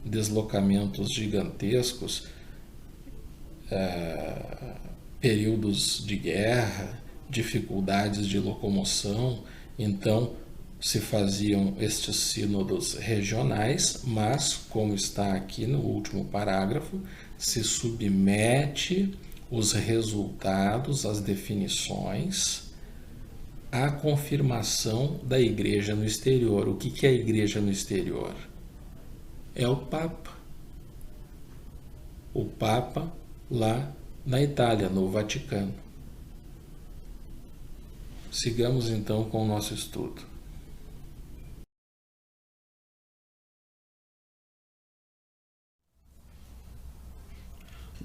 Deslocamentos gigantescos, períodos de guerra, dificuldades de locomoção. Então se faziam estes sínodos regionais, mas, como está aqui no último parágrafo, se submete os resultados, as definições, à confirmação da igreja no exterior. O que é a igreja no exterior? É o Papa. O Papa lá na Itália, no Vaticano. Sigamos então com o nosso estudo.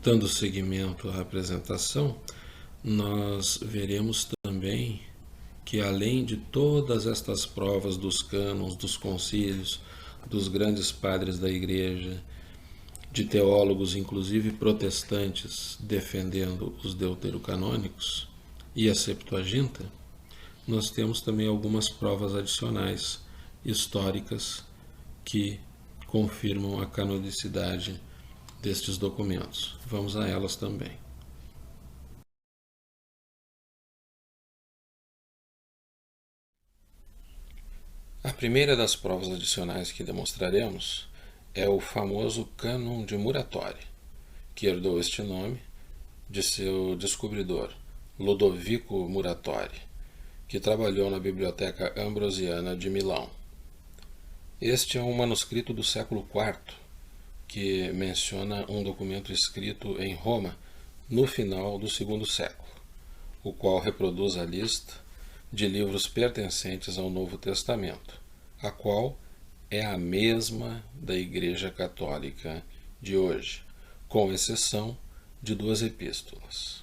Dando seguimento à apresentação, nós veremos também que, além de todas estas provas dos cânons, dos concílios, dos grandes padres da Igreja, de teólogos, inclusive protestantes, defendendo os deuterocanônicos e a Septuaginta, nós temos também algumas provas adicionais históricas que confirmam a canonicidade destes documentos. Vamos a elas também. A primeira das provas adicionais que demonstraremos é o famoso Cânon de Muratori, que herdou este nome de seu descobridor, Lodovico Muratori, que trabalhou na Biblioteca Ambrosiana de Milão. Este é um manuscrito do século IV, que menciona um documento escrito em Roma no final do II século, o qual reproduz a lista de livros pertencentes ao Novo Testamento, a qual é a mesma da Igreja Católica de hoje, com exceção de 2 epístolas.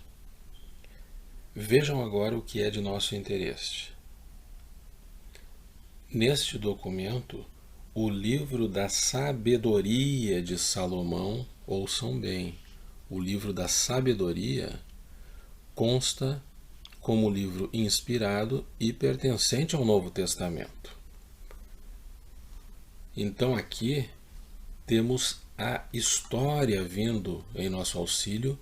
Vejam agora o que é de nosso interesse. Neste documento, o livro da sabedoria de Salomão, ouçam bem, o livro da sabedoria consta como livro inspirado e pertencente ao Novo Testamento. Então aqui temos a história vindo em nosso auxílio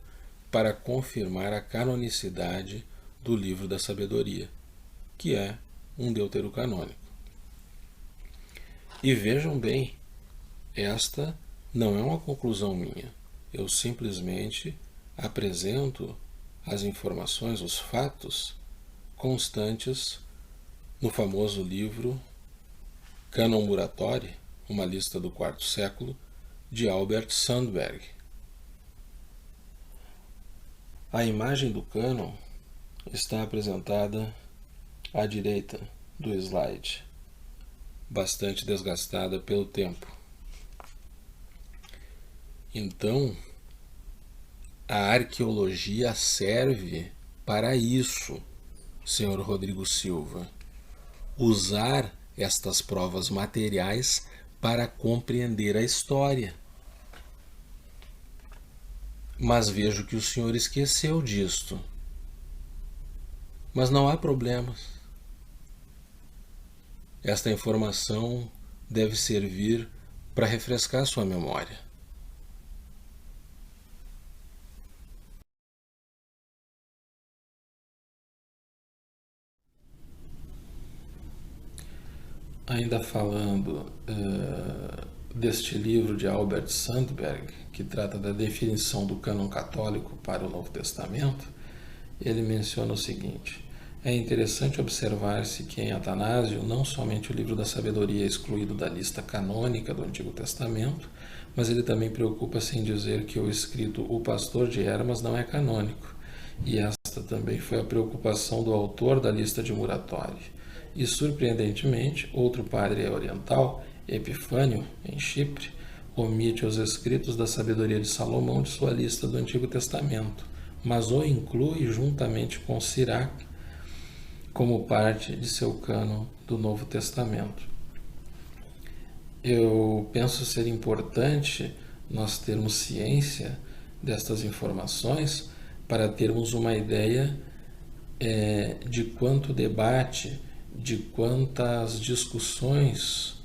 para confirmar a canonicidade do livro da sabedoria, que é um deuterocanônico. E vejam bem, esta não é uma conclusão minha. Eu simplesmente apresento as informações, os fatos constantes no famoso livro Cânon Muratori, uma lista do quarto século, de Albert Sandberg. A imagem do cânon está apresentada à direita do slide, bastante desgastada pelo tempo. Então, a arqueologia serve para isso, Sr. Rodrigo Silva. Usar estas provas materiais para compreender a história. Mas vejo que o senhor esqueceu disto. Mas não há problema. Esta informação deve servir para refrescar sua memória. Ainda falando deste livro de Albert Sandberg, que trata da definição do cânon católico para o Novo Testamento, ele menciona o seguinte: é interessante observar-se que em Atanásio não somente o livro da sabedoria é excluído da lista canônica do Antigo Testamento, mas ele também preocupa-se em dizer que o escrito O Pastor de Hermas não é canônico, e esta também foi a preocupação do autor da lista de Muratori. E, surpreendentemente, outro padre oriental, Epifânio, em Chipre, omite os escritos da sabedoria de Salomão de sua lista do Antigo Testamento, mas o inclui juntamente com Sirac como parte de seu cânon do Novo Testamento. Eu penso ser importante nós termos ciência destas informações para termos uma ideia de quanto debate, de quantas discussões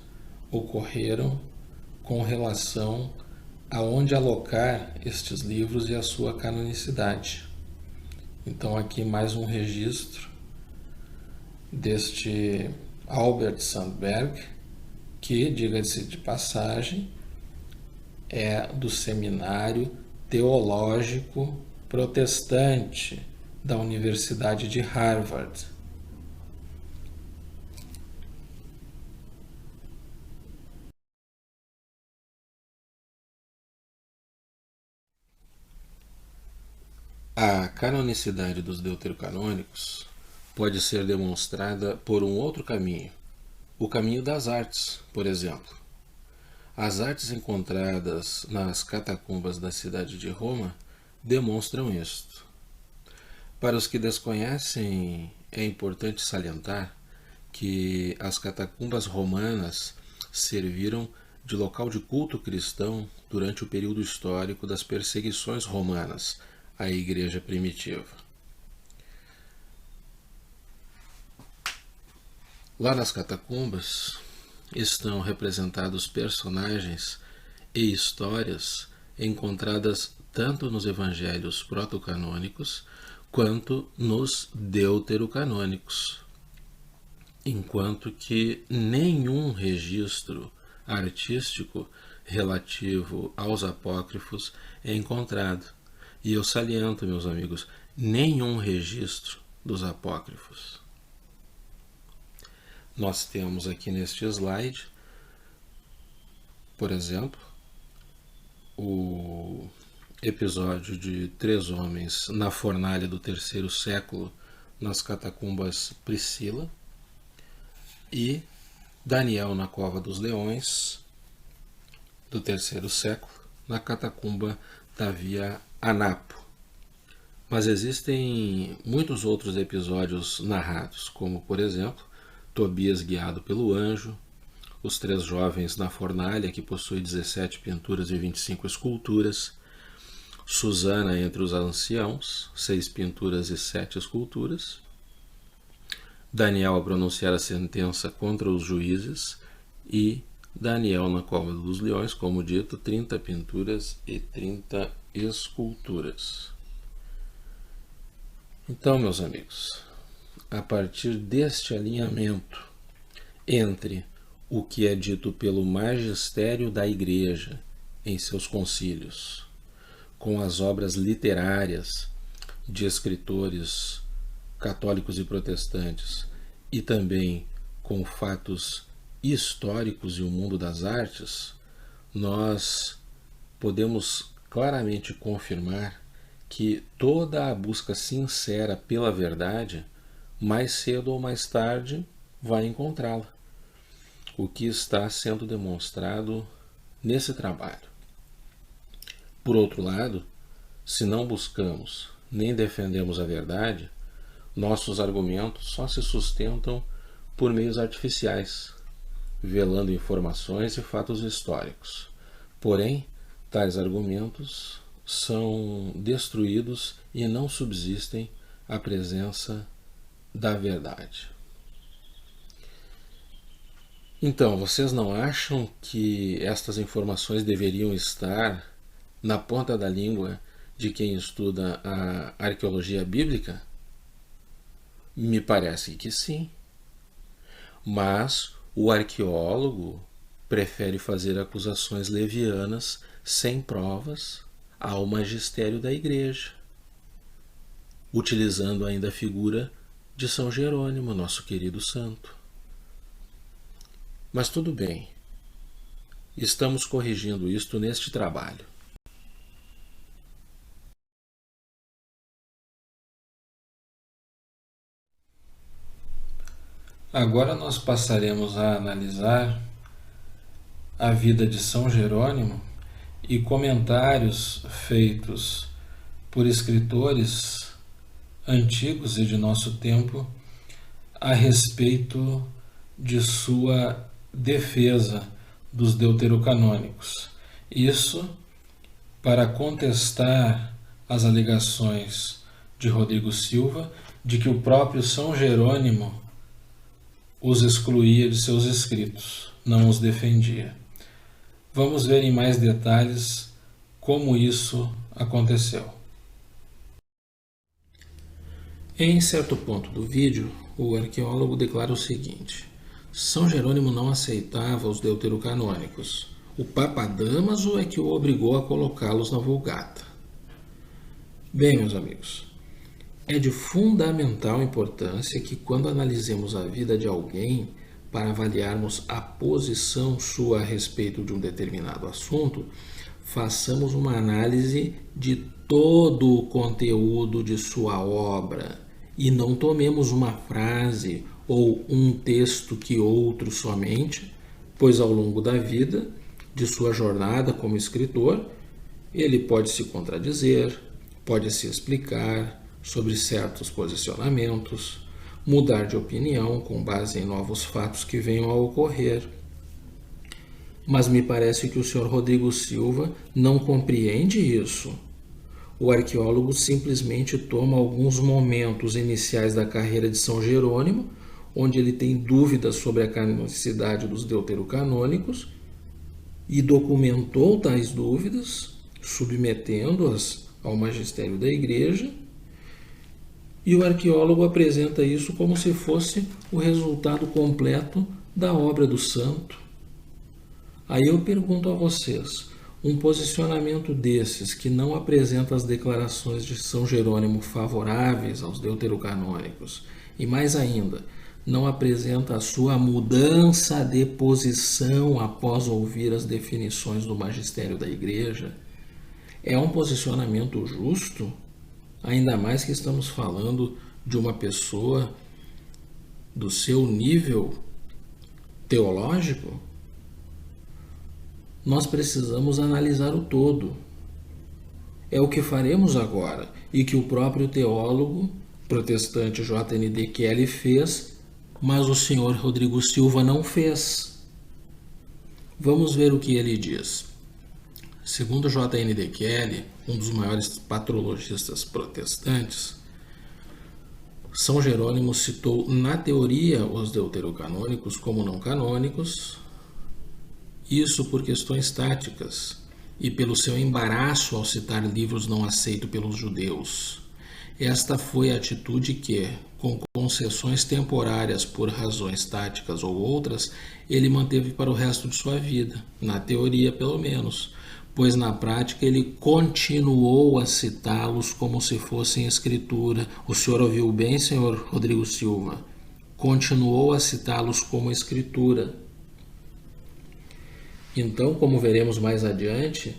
ocorreram com relação a onde alocar estes livros e a sua canonicidade. Então aqui mais um registro deste Albert Sandberg, que, diga-se de passagem, é do Seminário Teológico Protestante da Universidade de Harvard. A canonicidade dos deuterocanônicos pode ser demonstrada por um outro caminho, o caminho das artes, por exemplo. As artes encontradas nas catacumbas da cidade de Roma demonstram isto. Para os que desconhecem, é importante salientar que as catacumbas romanas serviram de local de culto cristão durante o período histórico das perseguições romanas à igreja primitiva. Lá nas catacumbas estão representados personagens e histórias encontradas tanto nos evangelhos protocanônicos quanto nos deuterocanônicos, enquanto que nenhum registro artístico relativo aos apócrifos é encontrado. E eu saliento, meus amigos, nenhum registro dos apócrifos. Nós temos aqui neste slide, por exemplo, o episódio de 3 homens na fornalha do 3º século nas catacumbas Priscila e Daniel na cova dos leões do 3º século na catacumba da Via Anapo. Mas existem muitos outros episódios narrados, como por exemplo Tobias guiado pelo anjo, os 3 jovens na fornalha, que possui 17 pinturas e 25 esculturas, Susana entre os anciãos, 6 pinturas e 7 esculturas, Daniel a pronunciar a sentença contra os juízes e Daniel na cova dos leões, como dito, 30 pinturas e 30 esculturas. Então, meus amigos, a partir deste alinhamento entre o que é dito pelo magistério da Igreja em seus concílios, com as obras literárias de escritores católicos e protestantes e também com fatos históricos e o mundo das artes, nós podemos claramente confirmar que toda a busca sincera pela verdade, mais cedo ou mais tarde, vai encontrá-la. O que está sendo demonstrado nesse trabalho. Por outro lado, se não buscamos nem defendemos a verdade, nossos argumentos só se sustentam por meios artificiais, velando informações e fatos históricos. Porém, tais argumentos são destruídos e não subsistem à presença da verdade. Então, vocês não acham que estas informações deveriam estar na ponta da língua de quem estuda a arqueologia bíblica? Me parece que sim. Mas o arqueólogo prefere fazer acusações levianas sem provas ao magistério da Igreja, utilizando ainda a figura de São Jerônimo, nosso querido santo. Mas tudo bem, estamos corrigindo isto neste trabalho. Agora nós passaremos a analisar a vida de São Jerônimo e comentários feitos por escritores antigos e de nosso tempo a respeito de sua defesa dos deuterocanônicos. Isso para contestar as alegações de Rodrigo Silva de que o próprio São Jerônimo os excluía de seus escritos, não os defendia. Vamos ver em mais detalhes como isso aconteceu. Em certo ponto do vídeo, o arqueólogo declara o seguinte: São Jerônimo não aceitava os deuterocanônicos. O Papa Damaso é que o obrigou a colocá-los na Vulgata. Bem, meus amigos, é de fundamental importância que, quando analisemos a vida de alguém para avaliarmos a posição sua a respeito de um determinado assunto, façamos uma análise de todo o conteúdo de sua obra e não tomemos uma frase ou um texto que outro somente, pois ao longo da vida, de sua jornada como escritor, ele pode se contradizer, pode se explicar sobre certos posicionamentos, mudar de opinião com base em novos fatos que venham a ocorrer. Mas me parece que o Sr. Rodrigo Silva não compreende isso. O arqueólogo simplesmente toma alguns momentos iniciais da carreira de São Jerônimo, onde ele tem dúvidas sobre a canonicidade dos deuterocanônicos, e documentou tais dúvidas, submetendo-as ao magistério da Igreja, e o arqueólogo apresenta isso como se fosse o resultado completo da obra do santo. Aí eu pergunto a vocês, um posicionamento desses que não apresenta as declarações de São Jerônimo favoráveis aos deuterocanônicos, e mais ainda, não apresenta a sua mudança de posição após ouvir as definições do magistério da Igreja, é um posicionamento justo? Ainda mais que estamos falando de uma pessoa do seu nível teológico? Nós precisamos analisar o todo. É o que faremos agora e que o próprio teólogo protestante J.N.D. Kelly fez, mas o Sr. Rodrigo Silva não fez. Vamos ver o que ele diz. Segundo J.N.D. Kelly, um dos maiores patrologistas protestantes, São Jerônimo citou na teoria os deuterocanônicos como não canônicos, isso por questões táticas e pelo seu embaraço ao citar livros não aceitos pelos judeus. Esta foi a atitude que, com concessões temporárias por razões táticas ou outras, ele manteve para o resto de sua vida, na teoria pelo menos, pois na prática ele continuou a citá-los como se fossem escritura. O senhor ouviu bem, senhor Rodrigo Silva? Continuou a citá-los como escritura. Então, como veremos mais adiante,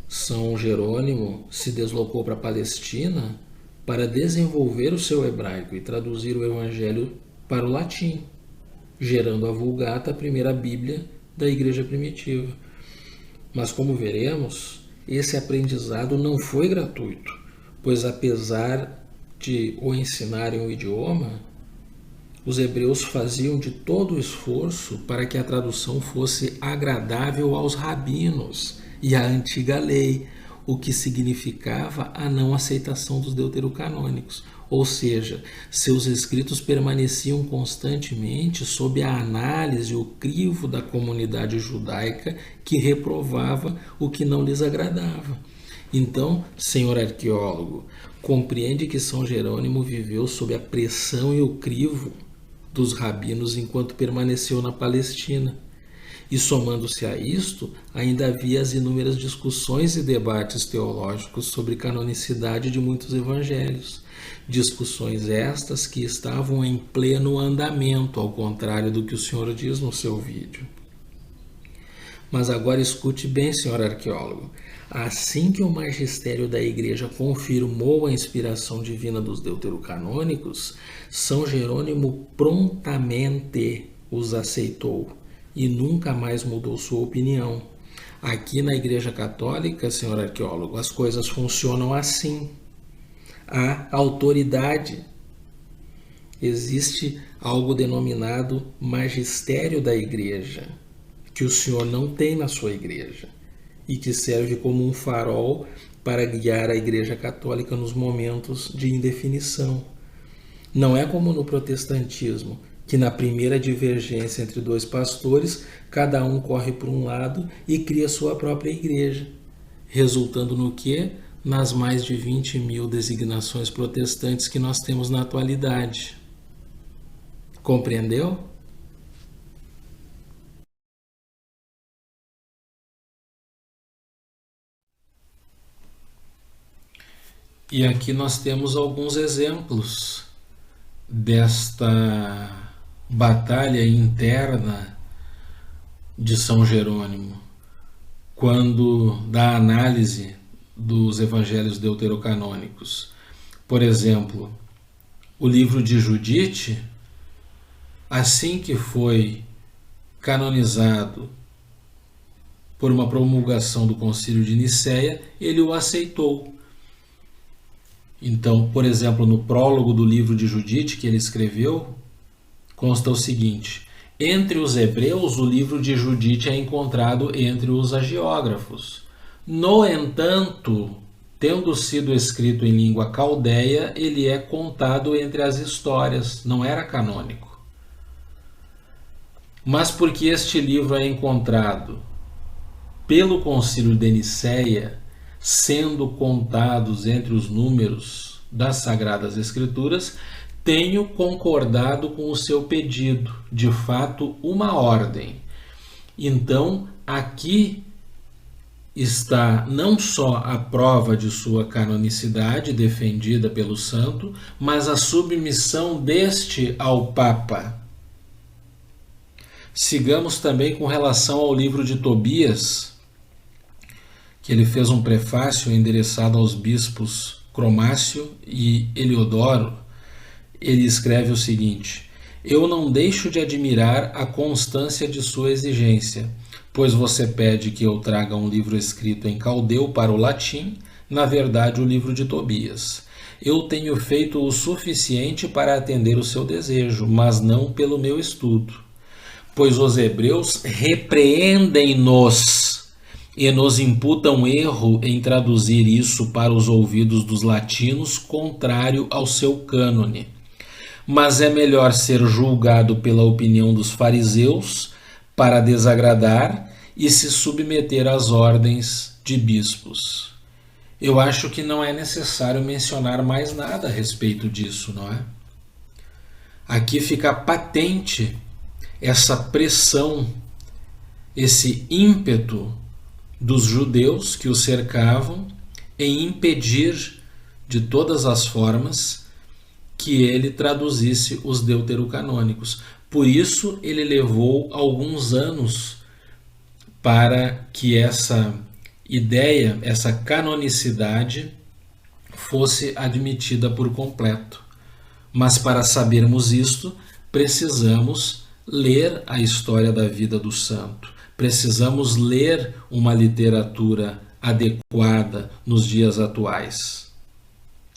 São Jerônimo se deslocou para a Palestina para desenvolver o seu hebraico e traduzir o Evangelho para o latim, gerando a Vulgata, a primeira Bíblia da Igreja primitiva. Mas, como veremos, esse aprendizado não foi gratuito, pois apesar de o ensinarem o idioma, os hebreus faziam de todo o esforço para que a tradução fosse agradável aos rabinos e à antiga lei, o que significava a não aceitação dos deuterocanônicos. Ou seja, seus escritos permaneciam constantemente sob a análise e o crivo da comunidade judaica, que reprovava o que não lhes agradava. Então, senhor arqueólogo, compreende que São Jerônimo viveu sob a pressão e o crivo dos rabinos enquanto permaneceu na Palestina. E somando-se a isto, ainda havia as inúmeras discussões e debates teológicos sobre canonicidade de muitos evangelhos. Discussões estas que estavam em pleno andamento, ao contrário do que o senhor diz no seu vídeo. Mas agora escute bem, senhor arqueólogo. Assim que o magistério da Igreja confirmou a inspiração divina dos deuterocanônicos, São Jerônimo prontamente os aceitou e nunca mais mudou sua opinião. Aqui na Igreja Católica, senhor arqueólogo, as coisas funcionam assim. Há autoridade. Existe algo denominado magistério da Igreja, que o senhor não tem na sua igreja e que serve como um farol para guiar a Igreja Católica nos momentos de indefinição. Não é como no protestantismo, que na primeira divergência entre dois pastores, cada um corre por um lado e cria sua própria igreja, resultando no quê? Nas mais de 20.000 designações protestantes que nós temos na atualidade. Compreendeu? E aqui nós temos alguns exemplos desta batalha interna de São Jerônimo, quando da análise dos evangelhos deuterocanônicos. Por exemplo, o livro de Judite, assim que foi canonizado por uma promulgação do Concílio de Nicéia, ele o aceitou. Então, por exemplo, no prólogo do livro de Judite que ele escreveu, consta o seguinte: entre os hebreus, o livro de Judite é encontrado entre os hagiógrafos. No entanto, tendo sido escrito em língua caldeia, ele é contado entre as histórias, não era canônico. Mas porque este livro é encontrado pelo Concílio de Nicéia, sendo contados entre os números das Sagradas Escrituras, tenho concordado com o seu pedido, de fato, uma ordem. Então, aqui está não só a prova de sua canonicidade defendida pelo santo, mas a submissão deste ao Papa. Sigamos também com relação ao livro de Tobias, que ele fez um prefácio endereçado aos bispos Cromácio e Eliodoro. Ele escreve o seguinte: eu não deixo de admirar a constância de sua exigência, pois você pede que eu traga um livro escrito em caldeu para o latim, na verdade o livro de Tobias. Eu tenho feito o suficiente para atender o seu desejo, mas não pelo meu estudo, pois os hebreus repreendem-nos e nos imputam erro em traduzir isso para os ouvidos dos latinos, contrário ao seu cânone. Mas é melhor ser julgado pela opinião dos fariseus para desagradar e se submeter às ordens de bispos. Eu acho que não é necessário mencionar mais nada a respeito disso, não é? Aqui fica patente essa pressão, esse ímpeto dos judeus que o cercavam em impedir de todas as formas que ele traduzisse os deuterocanônicos. Por isso ele levou alguns anos para que essa ideia, essa canonicidade, fosse admitida por completo. Mas para sabermos isto, precisamos ler a história da vida do santo. Precisamos ler uma literatura adequada nos dias atuais.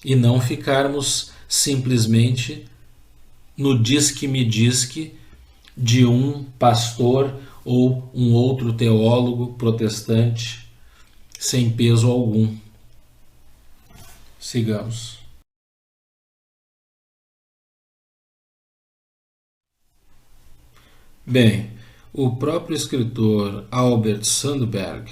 E não ficarmos simplesmente no diz-que-me-diz-que de um pastor ou um outro teólogo protestante sem peso algum. Sigamos. Bem, o próprio escritor Albert Sandberg,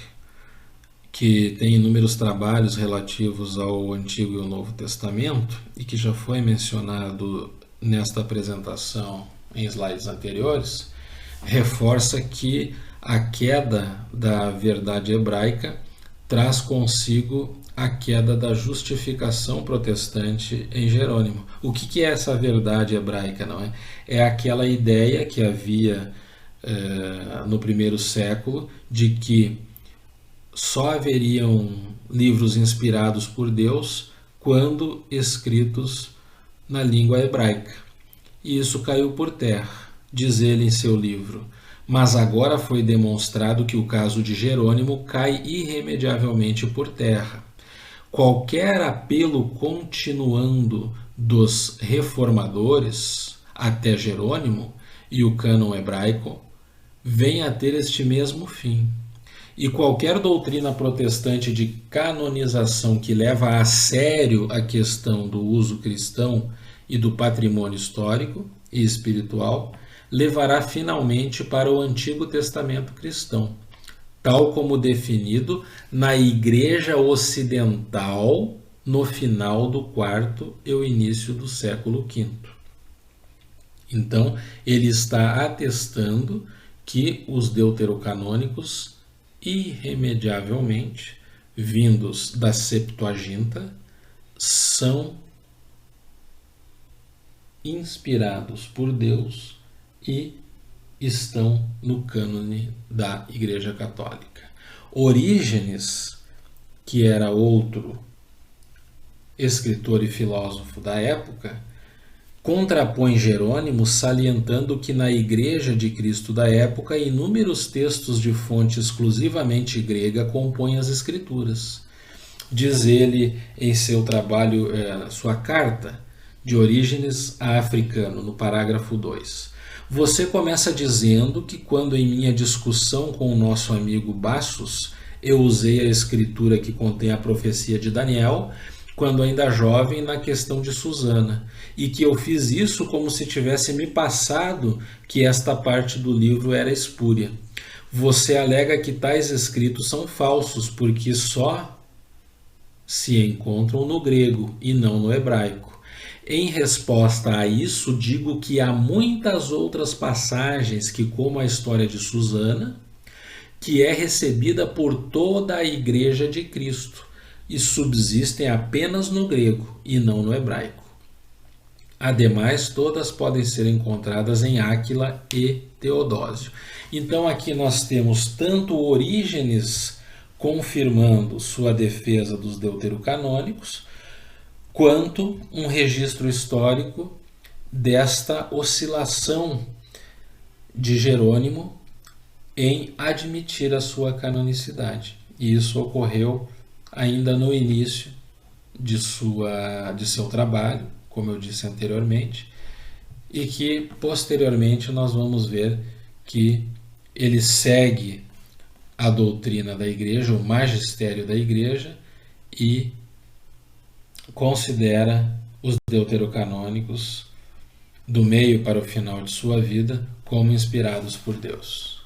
que tem inúmeros trabalhos relativos ao Antigo e ao Novo Testamento e que já foi mencionado nesta apresentação em slides anteriores, reforça que a queda da verdade hebraica traz consigo a queda da justificação protestante em Jerônimo. O que é essa verdade hebraica? Não é? É aquela ideia que havia no primeiro século de que só haveriam livros inspirados por Deus quando escritos na língua hebraica. E isso caiu por terra, diz ele em seu livro. Mas agora foi demonstrado que o caso de Jerônimo cai irremediavelmente por terra. Qualquer apelo continuando dos reformadores até Jerônimo e o cânon hebraico vem a ter este mesmo fim. E qualquer doutrina protestante de canonização que leva a sério a questão do uso cristão e do patrimônio histórico e espiritual levará finalmente para o Antigo Testamento cristão, tal como definido na Igreja Ocidental no final do quarto e o início do século V. Então, ele está atestando que os deuterocanônicos, irremediavelmente, vindos da Septuaginta, são inspirados por Deus e estão no cânone da Igreja Católica. Orígenes, que era outro escritor e filósofo da época, contrapõe Jerônimo, salientando que na Igreja de Cristo da época inúmeros textos de fonte exclusivamente grega compõem as Escrituras. Diz ele em seu trabalho, sua carta de Orígenes a Africano, no parágrafo 2. Você começa dizendo que quando em minha discussão com o nosso amigo Bassus, eu usei a escritura que contém a profecia de Daniel, quando ainda jovem, na questão de Susana, e que eu fiz isso como se tivesse me passado que esta parte do livro era espúria. Você alega que tais escritos são falsos, porque só se encontram no grego e não no hebraico. Em resposta a isso, digo que há muitas outras passagens que, como a história de Susana, que é recebida por toda a Igreja de Cristo, e subsistem apenas no grego e não no hebraico. Ademais, todas podem ser encontradas em Áquila e Teodósio. Então aqui nós temos tanto Orígenes confirmando sua defesa dos deuterocanônicos, quanto um registro histórico desta oscilação de Jerônimo em admitir a sua canonicidade. E isso ocorreu ainda no início de seu trabalho, como eu disse anteriormente, e que posteriormente nós vamos ver que ele segue a doutrina da Igreja, o magistério da Igreja, e considera os deuterocanônicos do meio para o final de sua vida como inspirados por Deus.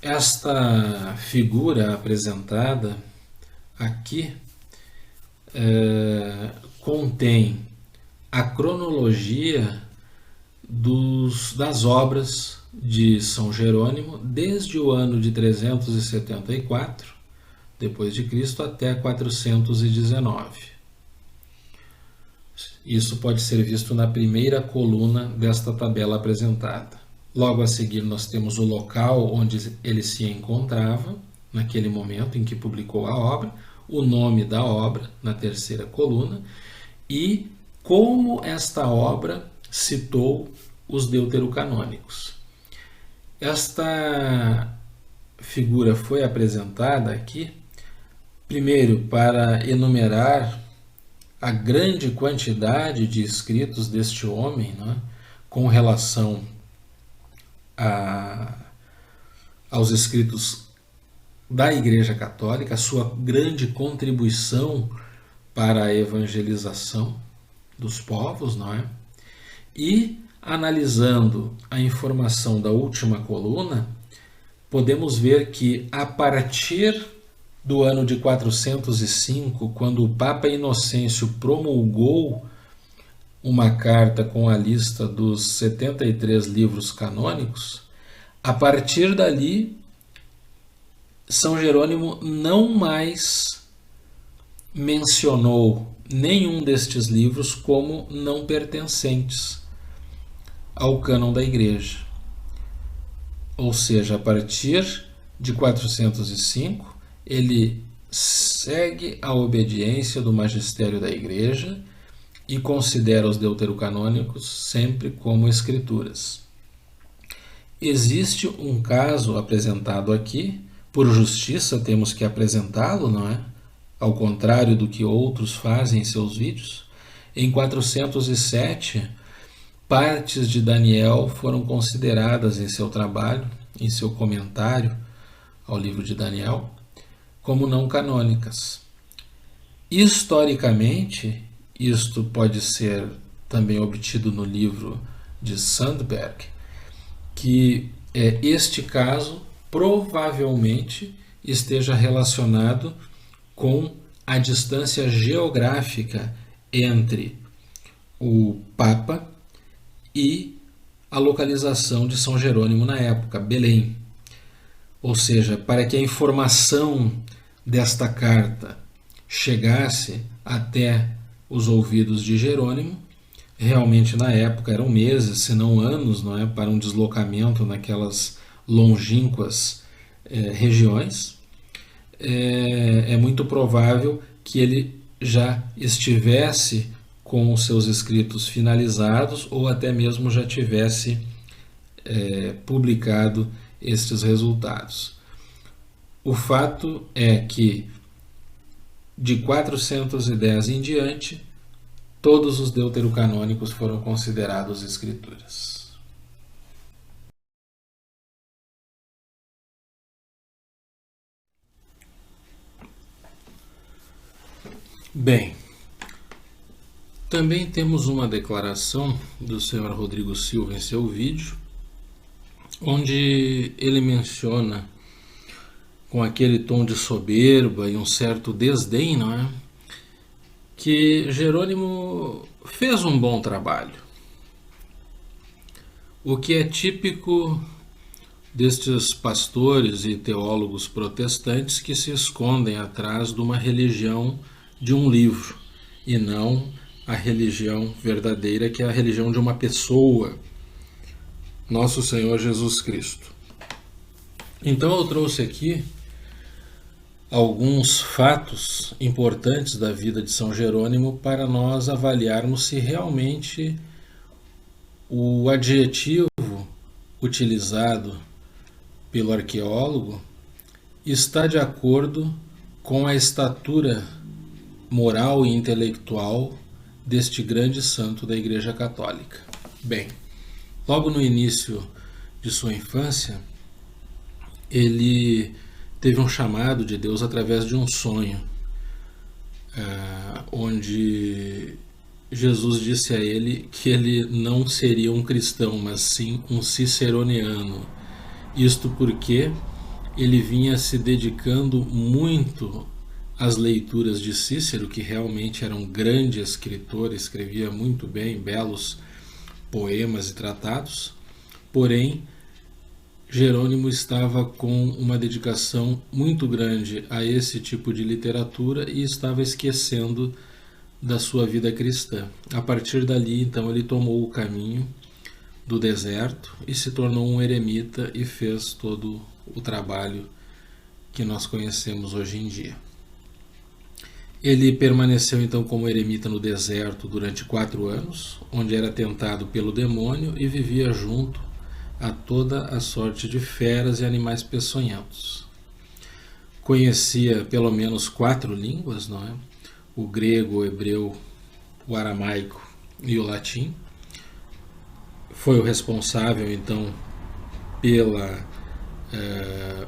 Esta figura apresentada aqui contém a cronologia das obras de São Jerônimo desde o ano de 374 depois de Cristo até 419. Isso pode ser visto na primeira coluna desta tabela apresentada. Logo a seguir nós temos o local onde ele se encontrava naquele momento em que publicou a obra, o nome da obra na terceira coluna e como esta obra citou os deuterocanônicos. Esta figura foi apresentada aqui, primeiro, para enumerar a grande quantidade de escritos deste homem, né, com relação aos escritos da Igreja Católica, a sua grande contribuição para a evangelização dos povos, não é? E, analisando a informação da última coluna, podemos ver que a partir do ano de 405, quando o Papa Inocêncio promulgou uma carta com a lista dos 73 livros canônicos, a partir dali, São Jerônimo não mais mencionou nenhum destes livros como não pertencentes ao cânon da Igreja. Ou seja, a partir de 405, ele segue a obediência do magistério da Igreja e considera os deuterocanônicos sempre como escrituras. Existe um caso apresentado aqui, por justiça temos que apresentá-lo, não é? Ao contrário do que outros fazem em seus vídeos. Em 407, partes de Daniel foram consideradas em seu trabalho, em seu comentário ao livro de Daniel, como não canônicas. Historicamente, isto pode ser também obtido no livro de Sandberg, que este caso provavelmente esteja relacionado com a distância geográfica entre o Papa e a localização de São Jerônimo na época, Belém. Ou seja, para que a informação desta carta chegasse até os ouvidos de Jerônimo, realmente na época eram meses, se não anos, não é, para um deslocamento naquelas longínquas regiões, é muito provável que ele já estivesse com os seus escritos finalizados ou até mesmo já tivesse publicado estes resultados. O fato é que de 410 em diante, todos os deuterocanônicos foram considerados escrituras. Bem, também temos uma declaração do Sr. Rodrigo Silva em seu vídeo, onde ele menciona, com aquele tom de soberba e um certo desdém, não é? Que Jerônimo fez um bom trabalho. O que é típico destes pastores e teólogos protestantes que se escondem atrás de uma religião de um livro e não a religião verdadeira, que é a religião de uma pessoa, nosso Senhor Jesus Cristo. Então eu trouxe aqui alguns fatos importantes da vida de São Jerônimo para nós avaliarmos se realmente o adjetivo utilizado pelo arqueólogo está de acordo com a estatura moral e intelectual deste grande santo da Igreja Católica. Bem, logo no início de sua infância, ele teve um chamado de Deus através de um sonho, onde Jesus disse a ele que ele não seria um cristão, mas sim um ciceroniano. Isto porque ele vinha se dedicando muito às leituras de Cícero, que realmente era um grande escritor, escrevia muito bem, belos poemas e tratados, porém Jerônimo estava com uma dedicação muito grande a esse tipo de literatura e estava esquecendo da sua vida cristã. A partir dali, então, ele tomou o caminho do deserto e se tornou um eremita e fez todo o trabalho que nós conhecemos hoje em dia. Ele permaneceu então como eremita no deserto durante 4 anos, onde era tentado pelo demônio e vivia junto a toda a sorte de feras e animais peçonhentos. Conhecia pelo menos 4 línguas, não é? O grego, o hebreu, o aramaico e o latim. Foi o responsável então pela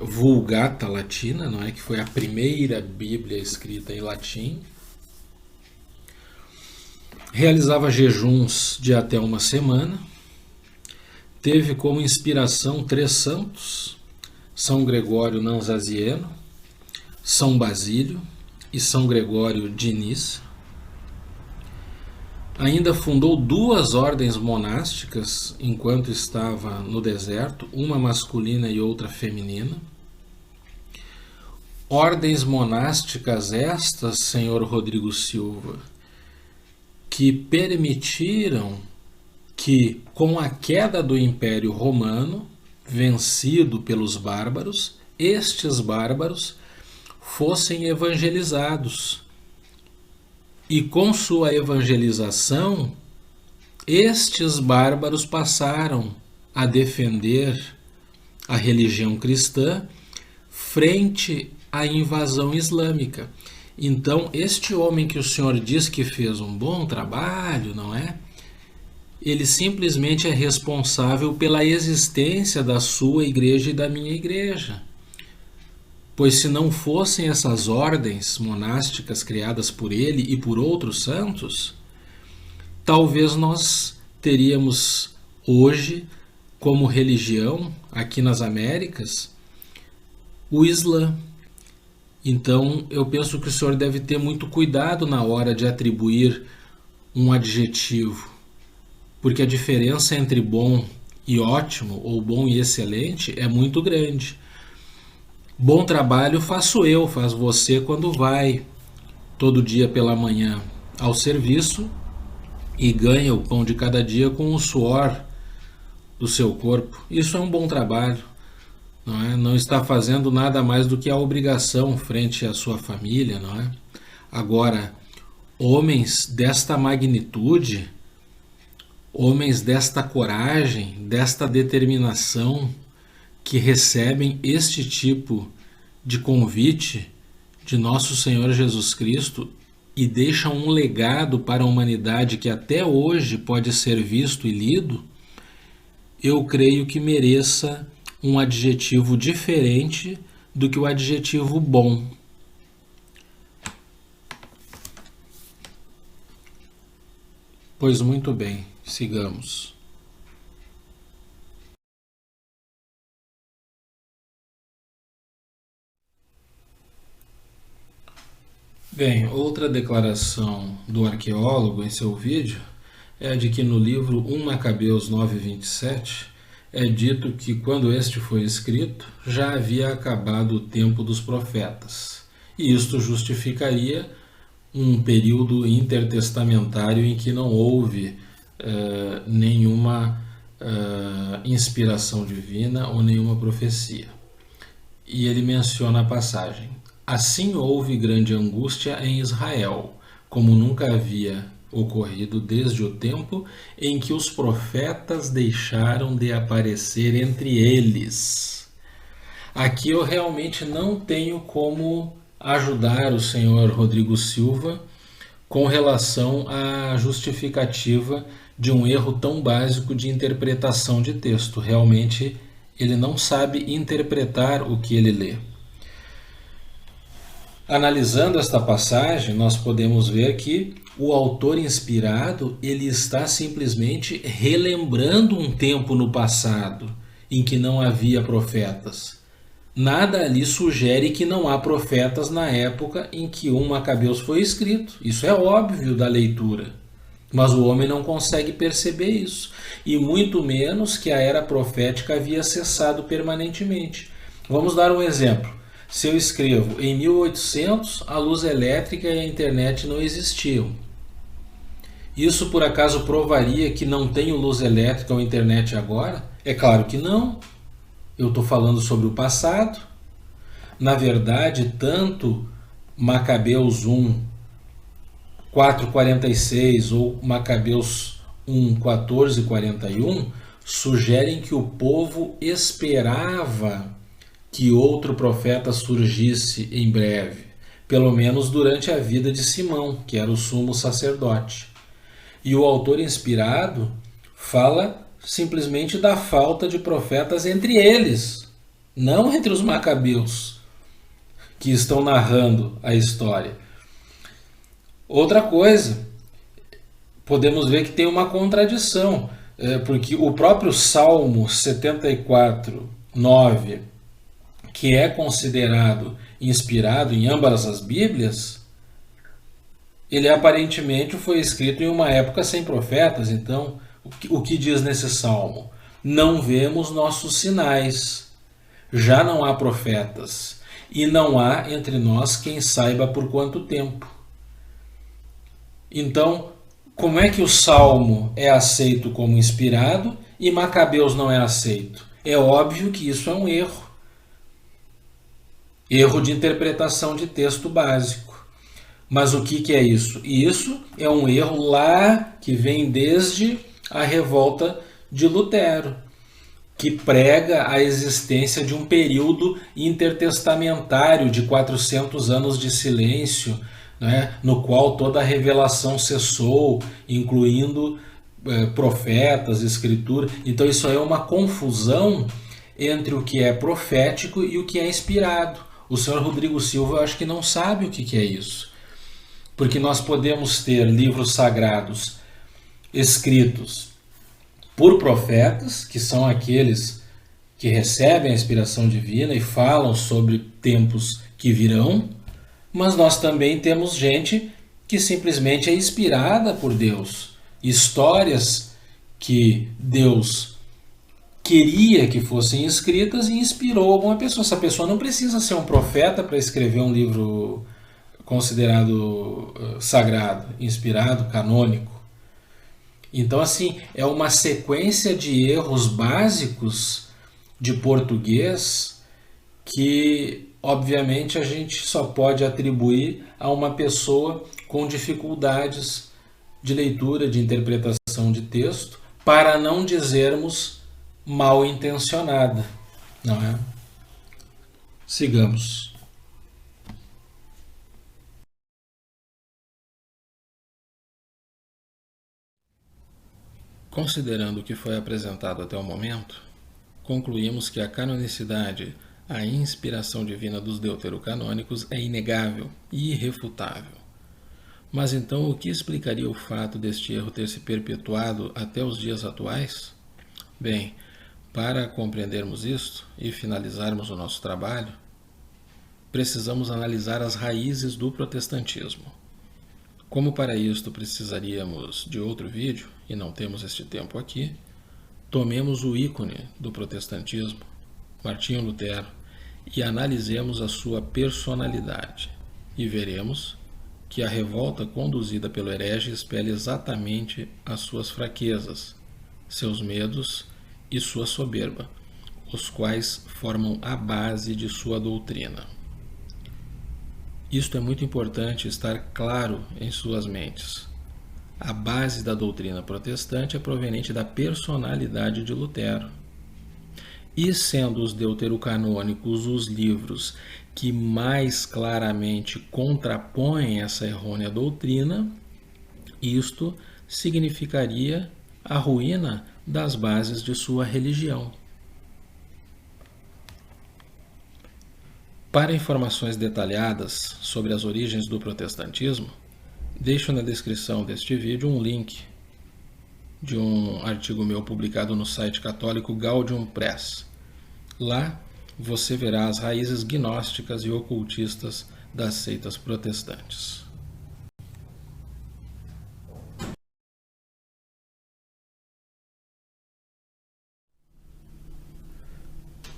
Vulgata Latina, não é? Que foi a primeira Bíblia escrita em latim. Realizava jejuns de até uma semana. Teve como inspiração 3 santos: São Gregório Nazianzo, São Basílio e São Gregório de Nissa. Ainda fundou 2 ordens monásticas enquanto estava no deserto, uma masculina e outra feminina. Ordens monásticas estas, senhor Rodrigo Silva, que permitiram que, com a queda do Império Romano, vencido pelos bárbaros, estes bárbaros fossem evangelizados. E com sua evangelização, estes bárbaros passaram a defender a religião cristã frente à invasão islâmica. Então, este homem que o senhor diz que fez um bom trabalho, não é? Ele simplesmente é responsável pela existência da sua igreja e da minha igreja. Pois se não fossem essas ordens monásticas criadas por ele e por outros santos, talvez nós teríamos hoje como religião, aqui nas Américas, o Islã. Então eu penso que o senhor deve ter muito cuidado na hora de atribuir um adjetivo, porque a diferença entre bom e ótimo, ou bom e excelente, é muito grande. Bom trabalho faço eu, faz você quando vai todo dia pela manhã ao serviço e ganha o pão de cada dia com o suor do seu corpo. Isso é um bom trabalho, não é? Não está fazendo nada mais do que a obrigação frente à sua família, não é? Agora, homens desta magnitude, homens desta coragem, desta determinação, que recebem este tipo de convite de nosso Senhor Jesus Cristo e deixam um legado para a humanidade que até hoje pode ser visto e lido, eu creio que mereça um adjetivo diferente do que o adjetivo bom. Pois muito bem, sigamos. Bem, outra declaração do arqueólogo em seu vídeo é a de que no livro 1 Macabeus 9:27 é dito que quando este foi escrito já havia acabado o tempo dos profetas. E isto justificaria um período intertestamentário em que não houve nenhuma inspiração divina ou nenhuma profecia. E ele menciona a passagem: assim houve grande angústia em Israel, como nunca havia ocorrido desde o tempo em que os profetas deixaram de aparecer entre eles. Aqui eu realmente não tenho como ajudar o senhor Rodrigo Silva com relação à justificativa de um erro tão básico de interpretação de texto. Realmente ele não sabe interpretar o que ele lê. Analisando esta passagem, nós podemos ver que o autor inspirado ele está simplesmente relembrando um tempo no passado em que não havia profetas. Nada ali sugere que não há profetas na época em que 1 Macabeus foi escrito. Isso é óbvio da leitura. Mas o homem não consegue perceber isso, e muito menos que a era profética havia cessado permanentemente. Vamos dar um exemplo. Se eu escrevo em 1800, a luz elétrica e a internet não existiam. Isso por acaso provaria que não tenho luz elétrica ou internet agora? É claro que não. Eu estou falando sobre o passado. Na verdade, tanto Macabeus 1, 4:46 ou Macabeus 1, 14:41 sugerem que o povo esperava que outro profeta surgisse em breve, pelo menos durante a vida de Simão, que era o sumo sacerdote. E o autor inspirado fala simplesmente da falta de profetas entre eles, não entre os macabeus que estão narrando a história. Outra coisa, podemos ver que tem uma contradição, porque o próprio Salmo 74, 9, que é considerado inspirado em ambas as Bíblias, ele aparentemente foi escrito em uma época sem profetas. Então, o que diz nesse salmo? Não vemos nossos sinais, já não há profetas, e não há entre nós quem saiba por quanto tempo. Então, como é que o salmo é aceito como inspirado e Macabeus não é aceito? É óbvio que isso é um erro. Erro de interpretação de texto básico. Mas o que é isso? Isso é um erro lá que vem desde a revolta de Lutero, que prega a existência de um período intertestamentário de 400 anos de silêncio, né, no qual toda a revelação cessou, incluindo profetas, escritura. Então isso aí é uma confusão entre o que é profético e o que é inspirado. O senhor Rodrigo Silva, eu acho que não sabe o que é isso. Porque nós podemos ter livros sagrados escritos por profetas, que são aqueles que recebem a inspiração divina e falam sobre tempos que virão, mas nós também temos gente que simplesmente é inspirada por Deus. Histórias que Deus queria que fossem escritas e inspirou alguma pessoa. Essa pessoa não precisa ser um profeta para escrever um livro considerado sagrado, inspirado, canônico. Então, assim, é uma sequência de erros básicos de português que, obviamente, a gente só pode atribuir a uma pessoa com dificuldades de leitura, de interpretação de texto, para não dizermos mal intencionada, não é? Sigamos. Considerando o que foi apresentado até o momento, concluímos que a canonicidade, a inspiração divina dos deuterocanônicos é inegável e irrefutável. Mas então o que explicaria o fato deste erro ter se perpetuado até os dias atuais? Bem, para compreendermos isto e finalizarmos o nosso trabalho, precisamos analisar as raízes do protestantismo. Como para isto precisaríamos de outro vídeo, e não temos este tempo aqui, tomemos o ícone do protestantismo, Martinho Lutero, e analisemos a sua personalidade, e veremos que a revolta conduzida pelo herege espelha exatamente as suas fraquezas, seus medos e sua soberba, os quais formam a base de sua doutrina. Isto é muito importante estar claro em suas mentes. A base da doutrina protestante é proveniente da personalidade de Lutero. E sendo os deuterocanônicos os livros que mais claramente contrapõem essa errônea doutrina, isto significaria a ruína das bases de sua religião. Para informações detalhadas sobre as origens do protestantismo, deixo na descrição deste vídeo um link de um artigo meu publicado no site católico Gaudium Press. Lá você verá as raízes gnósticas e ocultistas das seitas protestantes.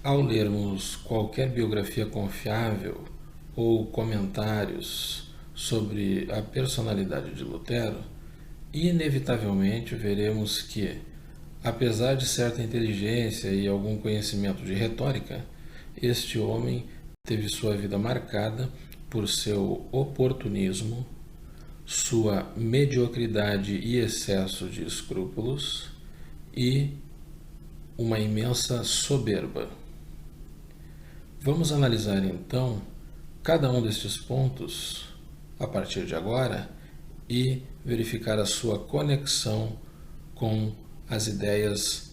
Ao lermos qualquer biografia confiável ou comentários sobre a personalidade de Lutero, inevitavelmente veremos que, apesar de certa inteligência e algum conhecimento de retórica, este homem teve sua vida marcada por seu oportunismo, sua mediocridade e excesso de escrúpulos e uma imensa soberba. Vamos analisar então cada um destes pontos a partir de agora e verificar a sua conexão com as ideias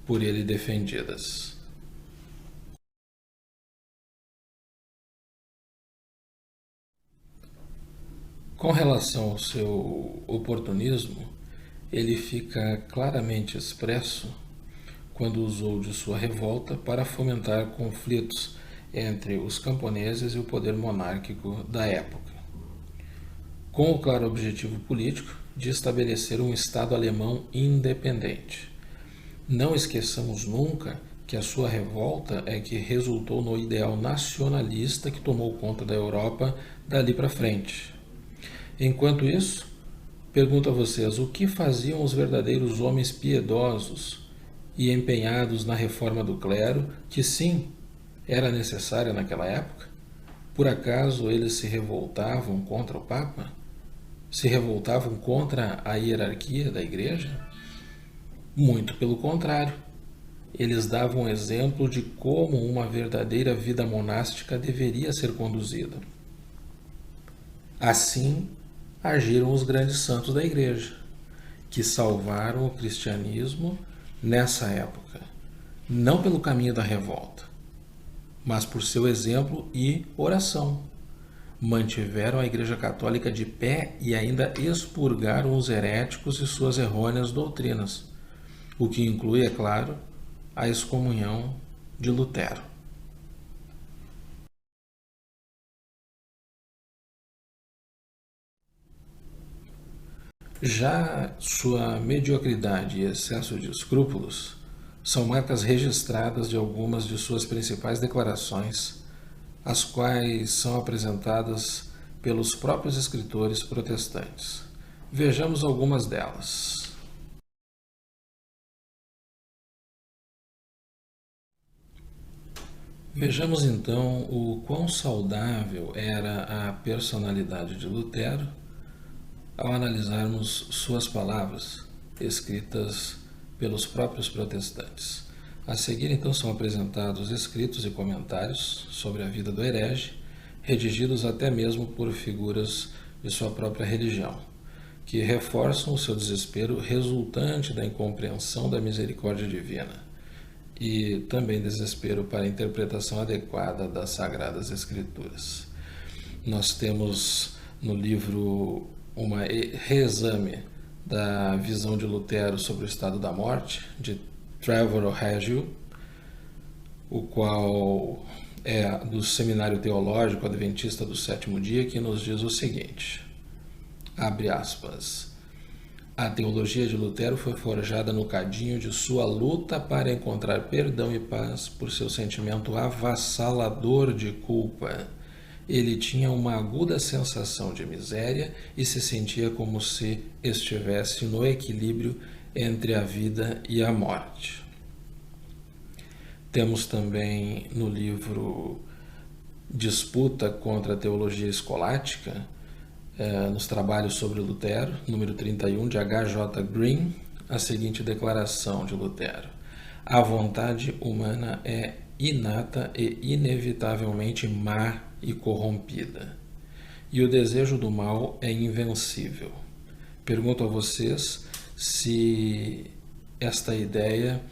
por ele defendidas. Com relação ao seu oportunismo, ele fica claramente expresso quando usou de sua revolta para fomentar conflitos entre os camponeses e o poder monárquico da época, com o claro objetivo político de estabelecer um Estado alemão independente. Não esqueçamos nunca que a sua revolta é que resultou no ideal nacionalista que tomou conta da Europa dali para frente. Enquanto isso, pergunto a vocês, o que faziam os verdadeiros homens piedosos e empenhados na reforma do clero, que sim, era necessária naquela época? Por acaso eles se revoltavam contra o Papa? Se revoltavam contra a hierarquia da Igreja? Muito pelo contrário. Eles davam exemplo de como uma verdadeira vida monástica deveria ser conduzida. Assim, agiram os grandes santos da Igreja, que salvaram o cristianismo nessa época, não pelo caminho da revolta, mas por seu exemplo e oração. Mantiveram a Igreja Católica de pé e ainda expurgaram os heréticos e suas errôneas doutrinas, o que inclui, é claro, a excomunhão de Lutero. Já sua mediocridade e excesso de escrúpulos são marcas registradas de algumas de suas principais declarações, as quais são apresentadas pelos próprios escritores protestantes. Vejamos algumas delas. Vejamos então o quão saudável era a personalidade de Lutero ao analisarmos suas palavras, escritas pelos próprios protestantes. A seguir, então, são apresentados escritos e comentários sobre a vida do herege, redigidos até mesmo por figuras de sua própria religião, que reforçam o seu desespero resultante da incompreensão da misericórdia divina e também desespero para a interpretação adequada das Sagradas Escrituras. Nós temos no livro um reexame da visão de Lutero sobre o estado da morte, de Trevor O'Hagill, o qual é do Seminário Teológico Adventista do Sétimo Dia, que nos diz o seguinte, abre aspas, a teologia de Lutero foi forjada no cadinho de sua luta para encontrar perdão e paz por seu sentimento avassalador de culpa. Ele tinha uma aguda sensação de miséria e se sentia como se estivesse no equilíbrio entre a vida e a morte. Temos também no livro Disputa contra a Teologia Escolástica, nos trabalhos sobre Lutero, número 31, de H.J. Green, a seguinte declaração de Lutero. A vontade humana é inata e inevitavelmente má e corrompida, e o desejo do mal é invencível. Pergunto a vocês se esta ideia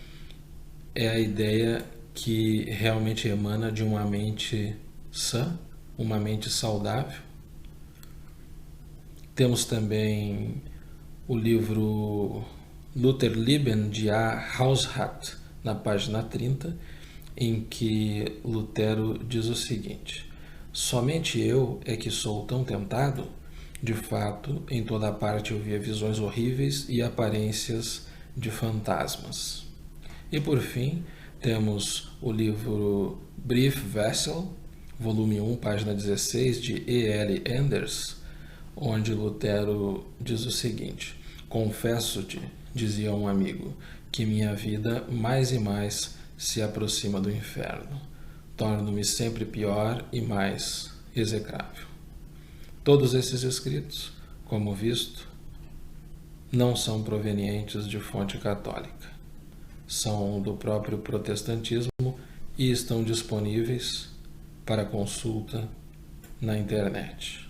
é a ideia que realmente emana de uma mente sã, uma mente saudável. Temos também o livro Lutherleben de A. Haushat, na página 30, em que Lutero diz o seguinte: somente eu é que sou tão tentado? De fato, em toda parte eu via visões horríveis e aparências de fantasmas. E por fim, temos o livro Briefwechsel, volume 1, página 16, de E.L. Enders, onde Lutero diz o seguinte: confesso-te, dizia um amigo, que minha vida mais e mais se aproxima do inferno. Torno-me sempre pior e mais execrável. Todos esses escritos, como visto, não são provenientes de fonte católica. São do próprio protestantismo e estão disponíveis para consulta na internet.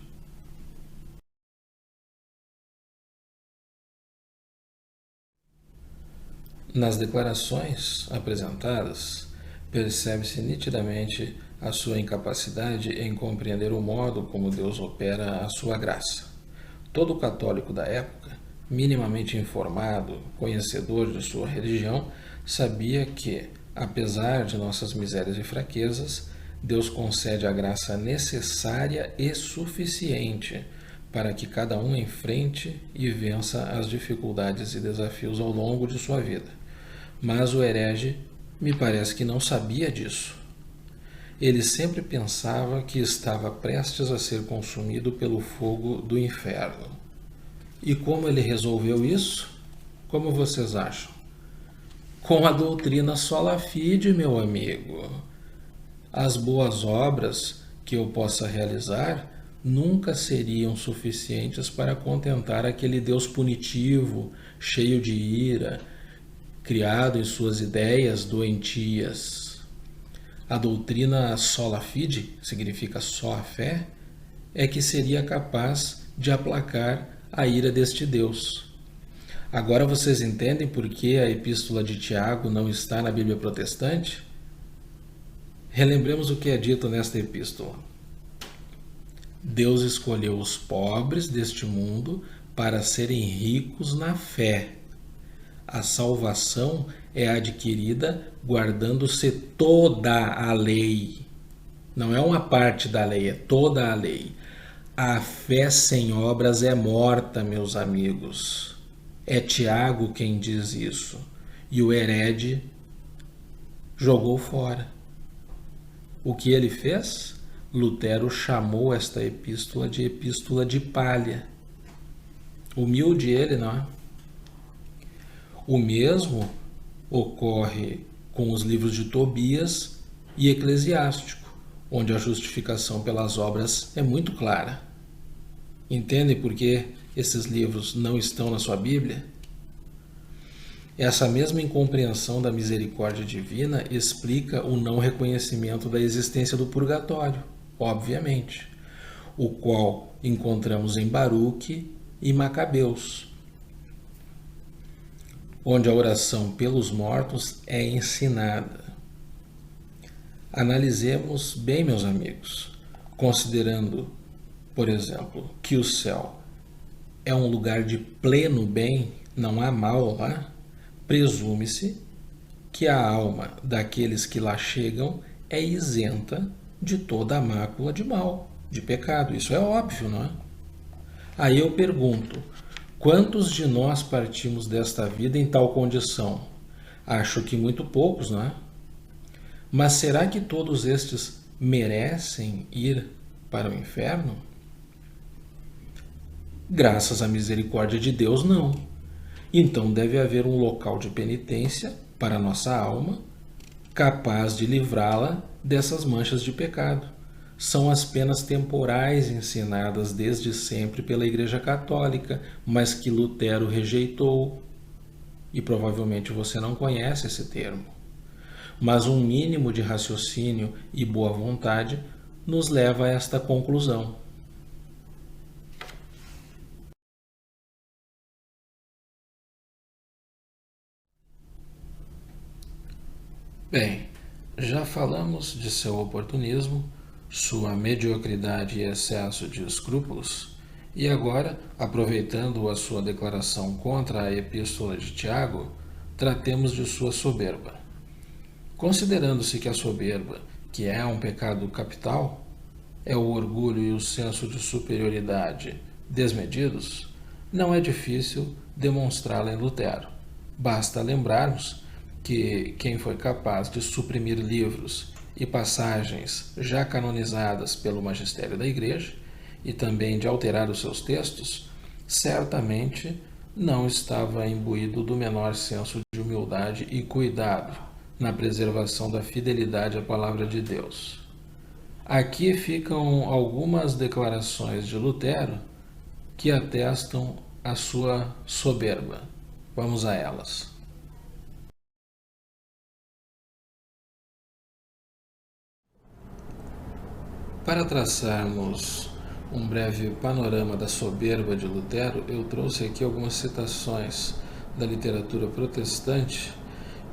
Nas declarações apresentadas, percebe-se nitidamente a sua incapacidade em compreender o modo como Deus opera a sua graça. Todo católico da época, minimamente informado, conhecedor de sua religião, sabia que, apesar de nossas misérias e fraquezas, Deus concede a graça necessária e suficiente para que cada um enfrente e vença as dificuldades e desafios ao longo de sua vida. Mas o herege me parece que não sabia disso. Ele sempre pensava que estava prestes a ser consumido pelo fogo do inferno. E como ele resolveu isso? Como vocês acham? Com a doutrina sola fide, meu amigo. As boas obras que eu possa realizar nunca seriam suficientes para contentar aquele Deus punitivo, cheio de ira, criado em suas ideias doentias. A doutrina sola fide, significa só a fé, é que seria capaz de aplacar a ira deste Deus. Agora vocês entendem por que a Epístola de Tiago não está na Bíblia protestante? Relembremos o que é dito nesta epístola. Deus escolheu os pobres deste mundo para serem ricos na fé. A salvação é adquirida guardando-se toda a lei. Não é uma parte da lei, é toda a lei. A fé sem obras é morta, meus amigos. É Tiago quem diz isso. E o herege jogou fora. O que ele fez? Lutero chamou esta epístola de palha. Humilde ele, não é? O mesmo ocorre com os livros de Tobias e Eclesiástico, onde a justificação pelas obras é muito clara. Entendem por que esses livros não estão na sua Bíblia? Essa mesma incompreensão da misericórdia divina explica o não reconhecimento da existência do purgatório, obviamente, o qual encontramos em Baruque e Macabeus, onde a oração pelos mortos é ensinada. Analisemos bem, meus amigos, considerando, por exemplo, que o céu é um lugar de pleno bem, não há mal lá, presume-se que a alma daqueles que lá chegam é isenta de toda a mácula de mal, de pecado. Isso é óbvio, não é? Aí eu pergunto, quantos de nós partimos desta vida em tal condição? Acho que muito poucos, não é? Mas será que todos estes merecem ir para o inferno? Graças à misericórdia de Deus, não. Então deve haver um local de penitência para a nossa alma, capaz de livrá-la dessas manchas de pecado. São as penas temporais ensinadas desde sempre pela Igreja Católica, mas que Lutero rejeitou. E provavelmente você não conhece esse termo. Mas um mínimo de raciocínio e boa vontade nos leva a esta conclusão. Bem, já falamos de seu oportunismo, sua mediocridade e excesso de escrúpulos, e agora, aproveitando a sua declaração contra a Epístola de Tiago, tratemos de sua soberba. Considerando-se que a soberba, que é um pecado capital, é o orgulho e o senso de superioridade desmedidos, não é difícil demonstrá-la em Lutero. Basta lembrarmos que quem foi capaz de suprimir livros e passagens já canonizadas pelo magistério da Igreja e também de alterar os seus textos, certamente não estava imbuído do menor senso de humildade e cuidado na preservação da fidelidade à palavra de Deus. Aqui ficam algumas declarações de Lutero que atestam a sua soberba. Vamos a elas. Para traçarmos um breve panorama da soberba de Lutero, eu trouxe aqui algumas citações da literatura protestante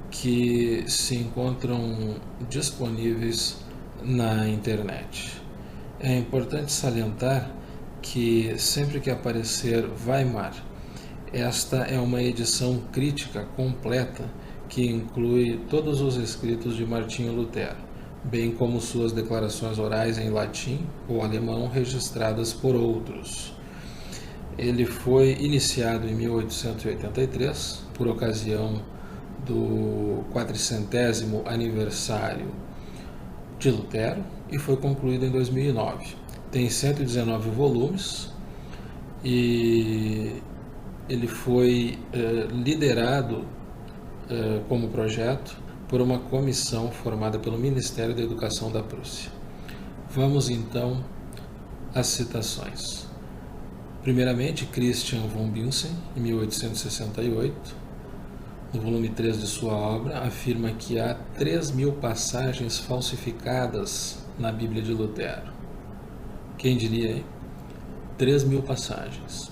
que se encontram disponíveis na internet. É importante salientar que sempre que aparecer Weimar, esta é uma edição crítica completa que inclui todos os escritos de Martinho Lutero, bem como suas declarações orais em latim ou alemão registradas por outros. Ele foi iniciado em 1883, por ocasião do 400º aniversário de Lutero, e foi concluído em 2009. Tem 119 volumes e ele foi liderado como projeto por uma comissão formada pelo Ministério da Educação da Prússia. Vamos então às citações. Primeiramente, Christian von Bünzen, em 1868, no volume 3 de sua obra, afirma que há 3.000 passagens falsificadas na Bíblia de Lutero. Quem diria, hein? 3.000 passagens.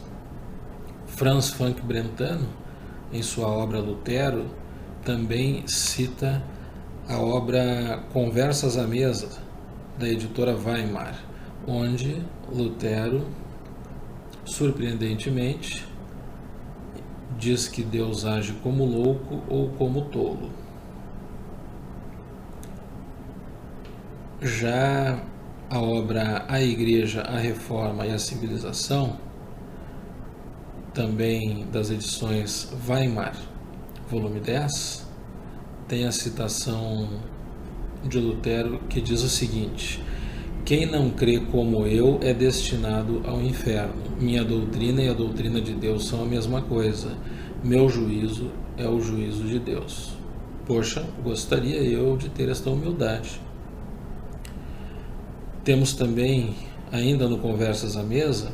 Franz Funk Brentano, em sua obra Lutero, também cita a obra Conversas à Mesa, da editora Weimar, onde Lutero, surpreendentemente, diz que Deus age como louco ou como tolo. Já a obra A Igreja, a Reforma e a Civilização, também das edições Weimar, volume 10, tem a citação de Lutero que diz o seguinte: quem não crê como eu é destinado ao inferno. Minha doutrina e a doutrina de Deus são a mesma coisa. Meu juízo é o juízo de Deus. Poxa, gostaria eu de ter esta humildade. Temos também, ainda no Conversas à Mesa,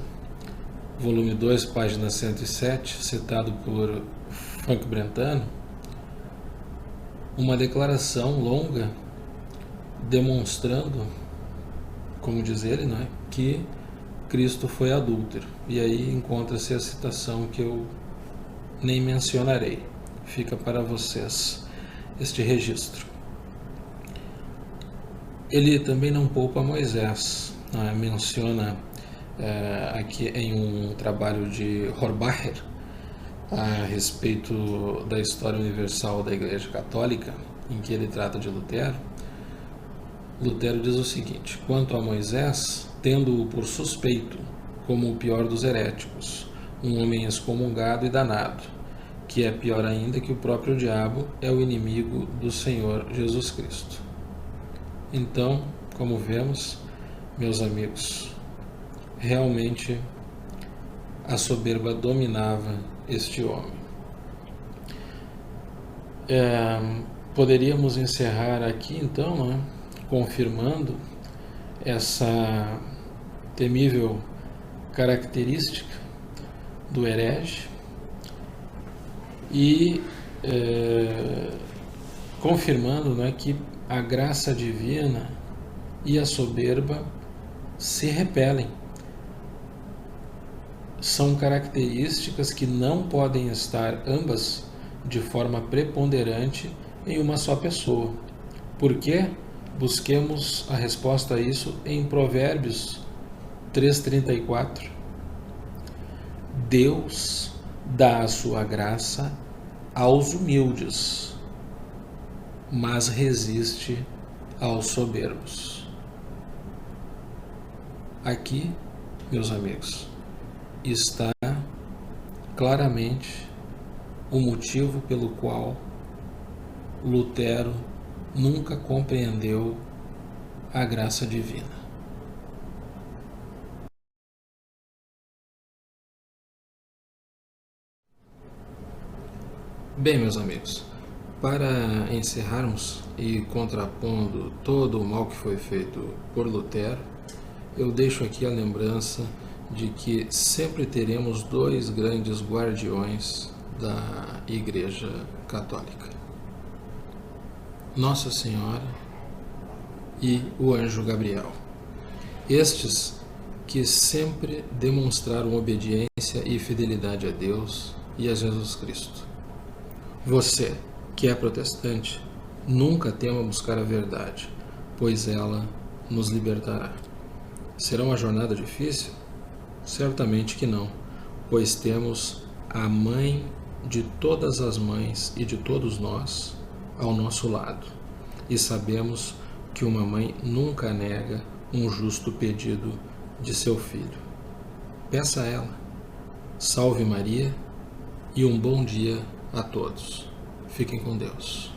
volume 2, página 107, citado por Funk Brentano, uma declaração longa demonstrando, como diz ele, não é, que Cristo foi adúltero. E aí encontra-se a citação que eu nem mencionarei. Fica para vocês este registro. Ele também não poupa Moisés. Menciona aqui em um trabalho de Horbacher a respeito da história universal da Igreja Católica, em que ele trata de Lutero. Lutero diz o seguinte: quanto a Moisés, tendo-o por suspeito, como o pior dos heréticos, um homem excomungado e danado, que é pior ainda que o próprio diabo, é o inimigo do Senhor Jesus Cristo. Então, como vemos, meus amigos, realmente a soberba dominava este homem. Poderíamos encerrar aqui então, né, confirmando essa temível característica do herege e confirmando, né, que a graça divina e a soberba se repelem. São características que não podem estar ambas de forma preponderante em uma só pessoa. Por quê? Busquemos a resposta a isso em Provérbios 3:34. Deus dá a sua graça aos humildes, mas resiste aos soberbos. Aqui, meus amigos, está claramente o motivo pelo qual Lutero nunca compreendeu a graça divina. Bem, meus amigos, para encerrarmos e contrapondo todo o mal que foi feito por Lutero, eu deixo aqui a lembrança de que sempre teremos dois grandes guardiões da Igreja Católica: Nossa Senhora e o anjo Gabriel. Estes que sempre demonstraram obediência e fidelidade a Deus e a Jesus Cristo. Você, que é protestante, nunca tema buscar a verdade, pois ela nos libertará. Será uma jornada difícil? Certamente que não, pois temos a mãe de todas as mães e de todos nós ao nosso lado, e sabemos que uma mãe nunca nega um justo pedido de seu filho. Peça a ela. Salve Maria e um bom dia a todos. Fiquem com Deus.